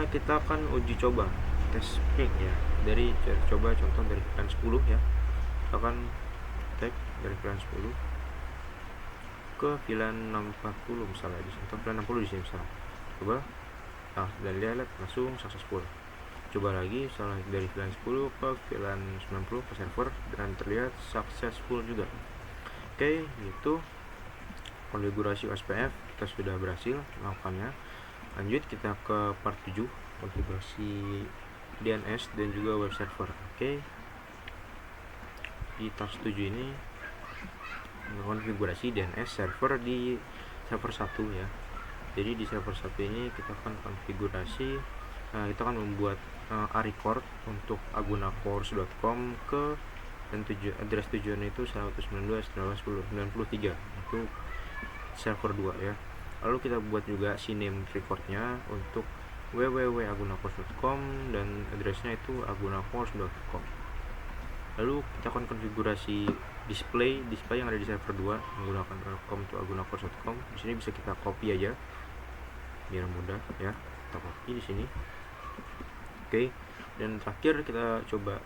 Kita akan uji coba tes ping ya. Dari coba contoh dari VLAN 10 ya. Kita akan tag dari VLAN 10 ke VLAN 640 misalnya di sini, atau VLAN 60 di sini misalnya. Coba. Nah, dan lihat langsung successful. Coba lagi misalnya dari VLAN 10 ke VLAN 90 ke server, dan terlihat successful juga. Oke, itu konfigurasi OSPF kita sudah berhasil melakukannya. Lanjut kita ke part 7, konfigurasi DNS dan juga web server. Oke, di task 7 ini konfigurasi DNS server di server 1 ya. Jadi di server 1 ini kita akan konfigurasi, kita akan membuat record untuk agunacores.com ke, dan address tujuan itu 192.168.10.93 itu server 2 ya. Lalu kita buat juga CNAME recordnya untuk www.agunacores.com dan addressnya itu agunacores.com. Lalu kita akan konfigurasi display yang ada di server 2 menggunakan welcome to agunacores.com. Di sini bisa kita copy aja biar mudah ya. Kita copy di sini. Oke, dan terakhir kita coba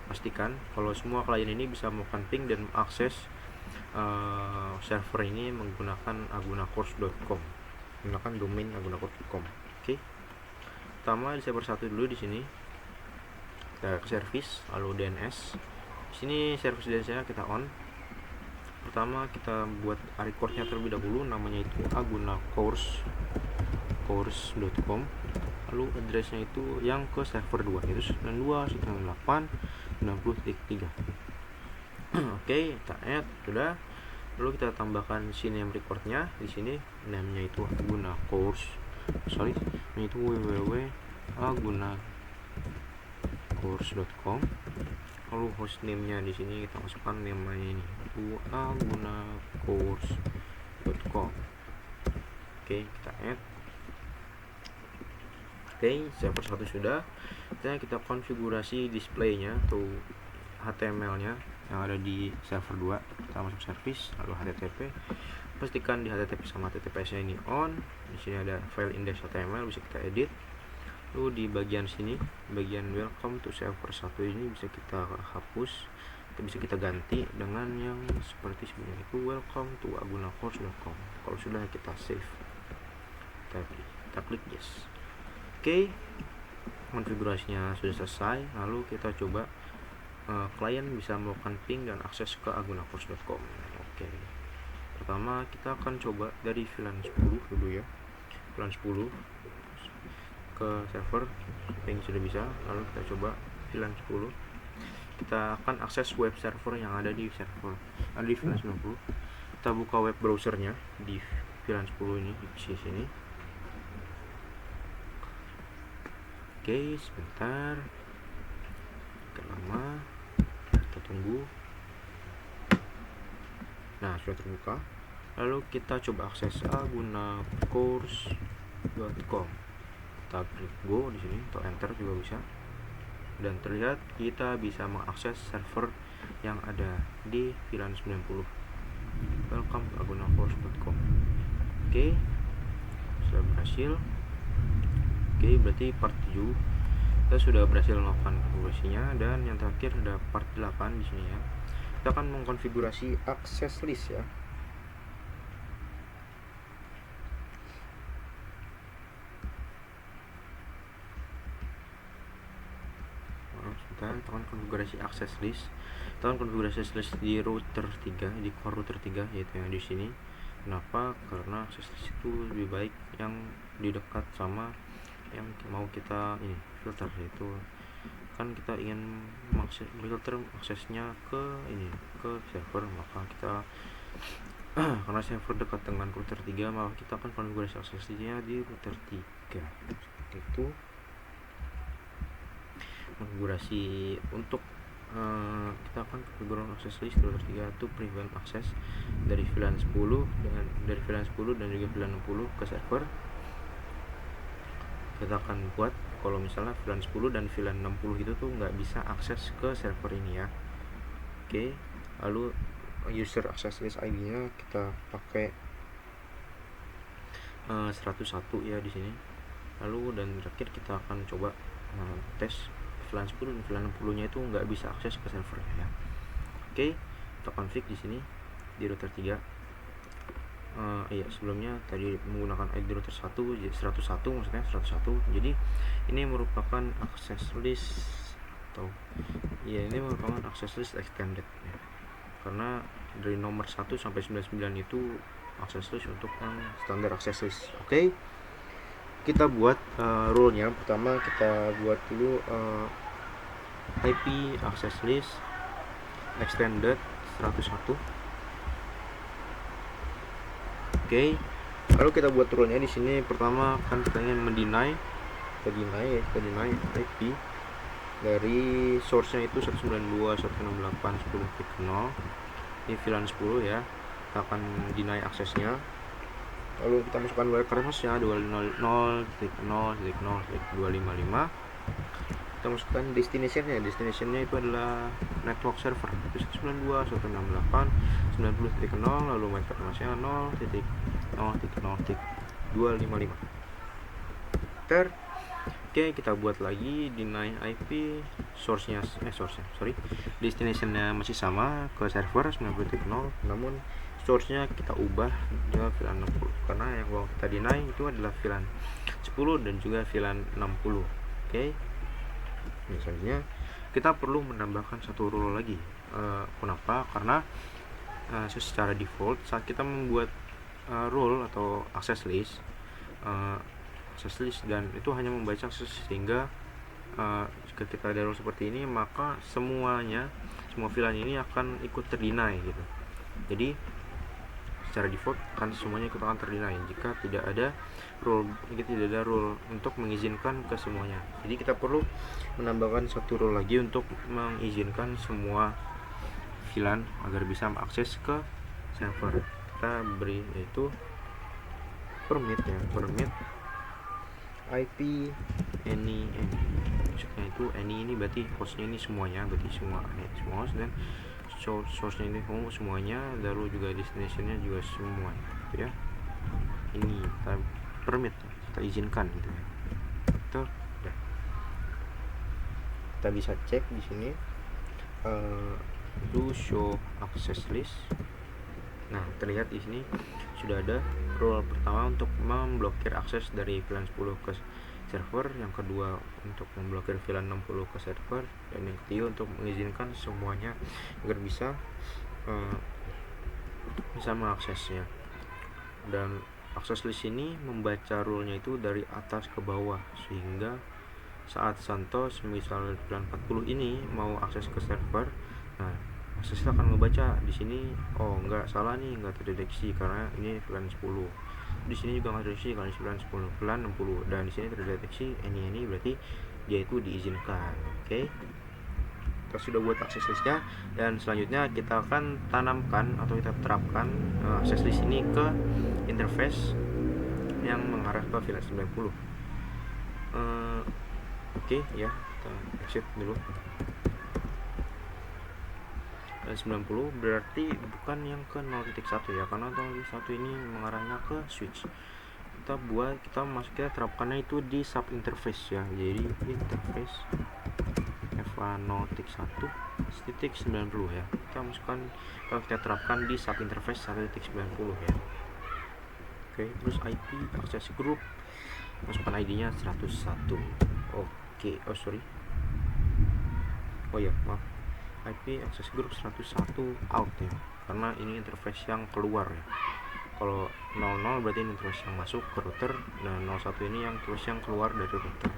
pastikan kalau semua klien ini bisa melakukan ping dan akses server ini menggunakan agunacores.com, menggunakan domain agunacores.com. Oke. Pertama di server 1 dulu di sini. Kita ke service, lalu DNS. Di sini service DNS-nya kita on. Pertama kita buat recordnya terlebih dahulu, namanya itu agunacores.com. Lalu addressnya itu yang ke server 2 yaitu 92.168.90.3. Oke, kita add sudah. Lalu kita tambahkan CNAME recordnya di sini, namanya itu itu www.agunacores.com. Lalu hostname-nya di sini kita masukkan namanya ini agunacores.com. Oke, kita add. Oke, server 1 sudah. Kita konfigurasi displaynya atau HTML-nya yang ada di server 2. Kita masuk service, lalu HTTP. Pastikan di HTTP sama HTTPS-nya ini on. Di sini ada file index.html, bisa kita edit. Lalu di bagian sini, bagian welcome to server 1 ini bisa kita hapus, bisa kita ganti dengan yang seperti sebelumnya, itu welcome to agunacores.com. Kalau sudah kita save, kita klik yes. Oke, konfigurasinya sudah selesai. Lalu kita coba klien bisa melakukan ping dan akses ke agunacores.com. Oke, pertama kita akan coba dari VLAN 10 dulu ya. VLAN 10 ke server ping sudah bisa. Lalu kita coba VLAN 10, kita akan akses web server yang ada di server di VLAN 90. Kita buka web browsernya di VLAN 10 ini di sini. Oke, sebentar, agak lama, kita tunggu. Nah, sudah terbuka. Lalu kita coba akses agunacourse.com. Kita klik go di sini atau enter juga bisa. Dan terlihat kita bisa mengakses server yang ada di VLAN 90. Welcome to agunacourse.com. Oke, sudah berhasil. Oke, berarti part 7 kita sudah berhasil melakukan konfigurasinya, dan yang terakhir ada part 8 di sini ya. Kita akan mengkonfigurasi access list ya. Kita akan konfigurasi access list. Kita akan konfigurasi list di router 3, di core router 3 yaitu yang di sini. Kenapa? Karena access list itu lebih baik yang di dekat sama yang mau kita ini filter, yaitu kan kita ingin filter aksesnya ke ini, ke server, maka kita karena server dekat dengan router 3, maka kita akan konfigurasi aksesnya di router 3 seperti itu. Konfigurasi untuk kita akan konfigurasi akses list router 3 itu prevent access dari VLAN 10 dan juga VLAN 60 ke server. Kita akan buat kalau misalnya VLAN 10 dan VLAN 60 itu tuh nggak bisa akses ke server ini ya. Oke, lalu user access list ID nya kita pakai 101 ya di sini. Lalu dan terakhir kita akan coba tes VLAN 10 dan VLAN 60 nya itu nggak bisa akses ke servernya ya. Oke, kita config di sini di router 3. Sebelumnya tadi menggunakan ID router 1 maksudnya 101. Jadi ini merupakan access list atau ya ini merupakan access list extended ya. Karena dari nomor 1 sampai 99 itu access list untuk yang standar access list. Oke. Kita buat rule-nya. Pertama kita buat dulu IP access list extended 101. Oke, lalu kita buat rule-nya di sini. Pertama kan kita ingin mendeny IP dari source-nya itu 192.168.10.0. Ini VLAN 10 ya. Kita akan deny aksesnya. Lalu kita masukkan wire host-nya 200.0.0.255. Kita masukkan destination-nya itu adalah network server 192.168.90.0, lalu wire host-nya 0.0.0.255. Oke, kita buat lagi deny IP destination-nya masih sama ke server 90.0, namun source-nya kita ubah dengan VLAN 60 karena yang mau kita deny itu adalah VLAN 10 dan juga VLAN 60. Oke. Misalnya kita perlu menambahkan satu rule lagi. Kenapa? Karena secara default saat kita membuat rule atau access list dan itu hanya membaca akses, sehingga jika kita ada rule seperti ini maka semua VLAN ini akan ikut terdeny gitu. Jadi secara default kan semuanya ikut akan terdeny jika tidak ada rule untuk mengizinkan ke semuanya. Jadi kita perlu menambahkan satu rule lagi untuk mengizinkan semua VLAN agar bisa mengakses ke server. Kita beri yaitu permit IP any. Maksudnya itu any ini berarti hostnya ini semuanya, berarti semua host, dan source-nya ini semuanya, lalu juga destination-nya juga semuanya gitu ya. Ini kita permit, kita izinkan gitu ya. Itu udah. Kita bisa cek di sini do show access list. Nah, terlihat di sini sudah ada rule pertama untuk memblokir akses dari VLAN 10 ke server, yang kedua untuk memblokir VLAN 60 ke server, dan yang ketiga untuk mengizinkan semuanya agar bisa mengaksesnya. Dan access list ini membaca rule-nya itu dari atas ke bawah, sehingga saat Santos misalnya VLAN 40 ini mau akses ke server, nah akses akan membaca di sini, oh enggak, salah nih, enggak terdeteksi karena ini VLAN 10. Di sini juga nggak terdeteksi kalau VLAN 10, VLAN 60, dan di sini terdeteksi ini berarti dia itu diizinkan. Oke. kita sudah buat akses listnya, dan selanjutnya kita akan tanamkan atau kita terapkan akses list ini ke interface yang mengarah ke VLAN 90. Oke, ya, kita exit dulu. Dan 90 berarti bukan yang ke 0.1 ya, karena 0.1 ini mengarahnya ke switch. Kita terapkannya itu di sub interface ya. Jadi interface FA0.1.90 ya. Kalau kita terapkan di sub interface 1.90 ya. Oke, terus IP access group, masukkan ID-nya 101. Oke, maaf. IP access group 101 out ya, karena ini interface yang keluar ya. Kalau 00 berarti ini interface yang masuk ke router, dan 01 ini yang interface yang keluar dari router.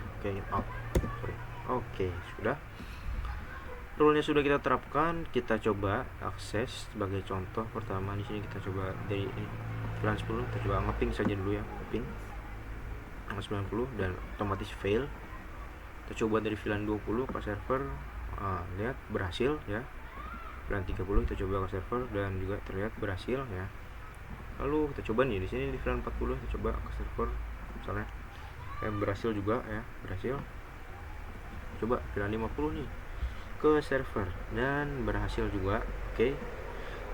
Oke, sudah. Rule-nya sudah kita terapkan, kita coba akses. Sebagai contoh pertama di sini kita coba dari VLAN 10, kita coba ngeping saja dulu ya, ngeping 90 dan otomatis fail. Kita coba dari VLAN 20 ke server, lihat berhasil ya. VLAN 30 kita coba ke server dan juga terlihat berhasil ya. Lalu kita coba nih di sini di VLAN 40 kita coba ke server misalnya, berhasil juga ya, berhasil. Coba VLAN 50 nih ke server dan berhasil juga. Oke.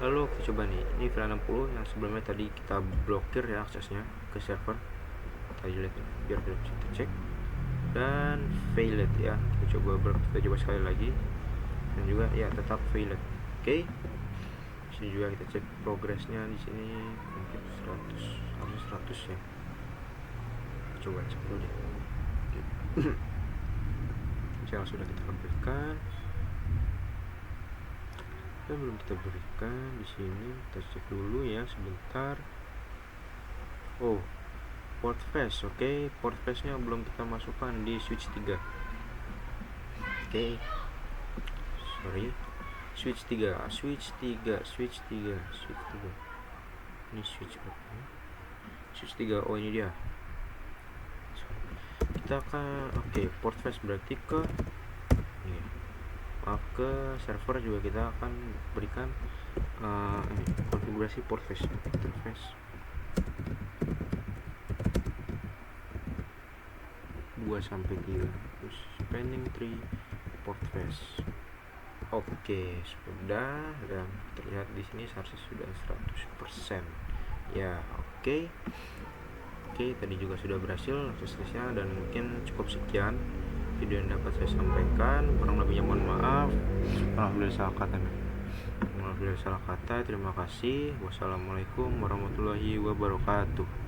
Lalu kita coba nih, ini VLAN 60 yang sebelumnya tadi kita blokir ya aksesnya ke server. Tadi lihat biar kita bisa cek, dan failed ya. Kita coba sekali lagi, dan juga ya tetap failed. Oke. Sini juga kita cek progresnya, di sini mungkin 100 ya. Coba cek dulu deh. Yang sudah kita berikan dan belum kita berikan di sini, kita cek dulu ya sebentar. Port face, oke, port face nya belum kita masukkan di switch 3. Switch 3. Ini switch berapa? Switch 3. Oh, ini dia. Kita akan port face berarti ke ke server juga kita akan berikan konfigurasi port face interface 2-3, terus spanning tree port face. Oke, sudah, dan terlihat di sini seharusnya sudah 100% ya. Oke, tadi juga sudah berhasil aksesnya, dan mungkin cukup sekian video yang dapat saya sampaikan. Kurang lebihnya mohon maaf. Bila salah kata. Terima kasih. Wassalamualaikum warahmatullahi wabarakatuh.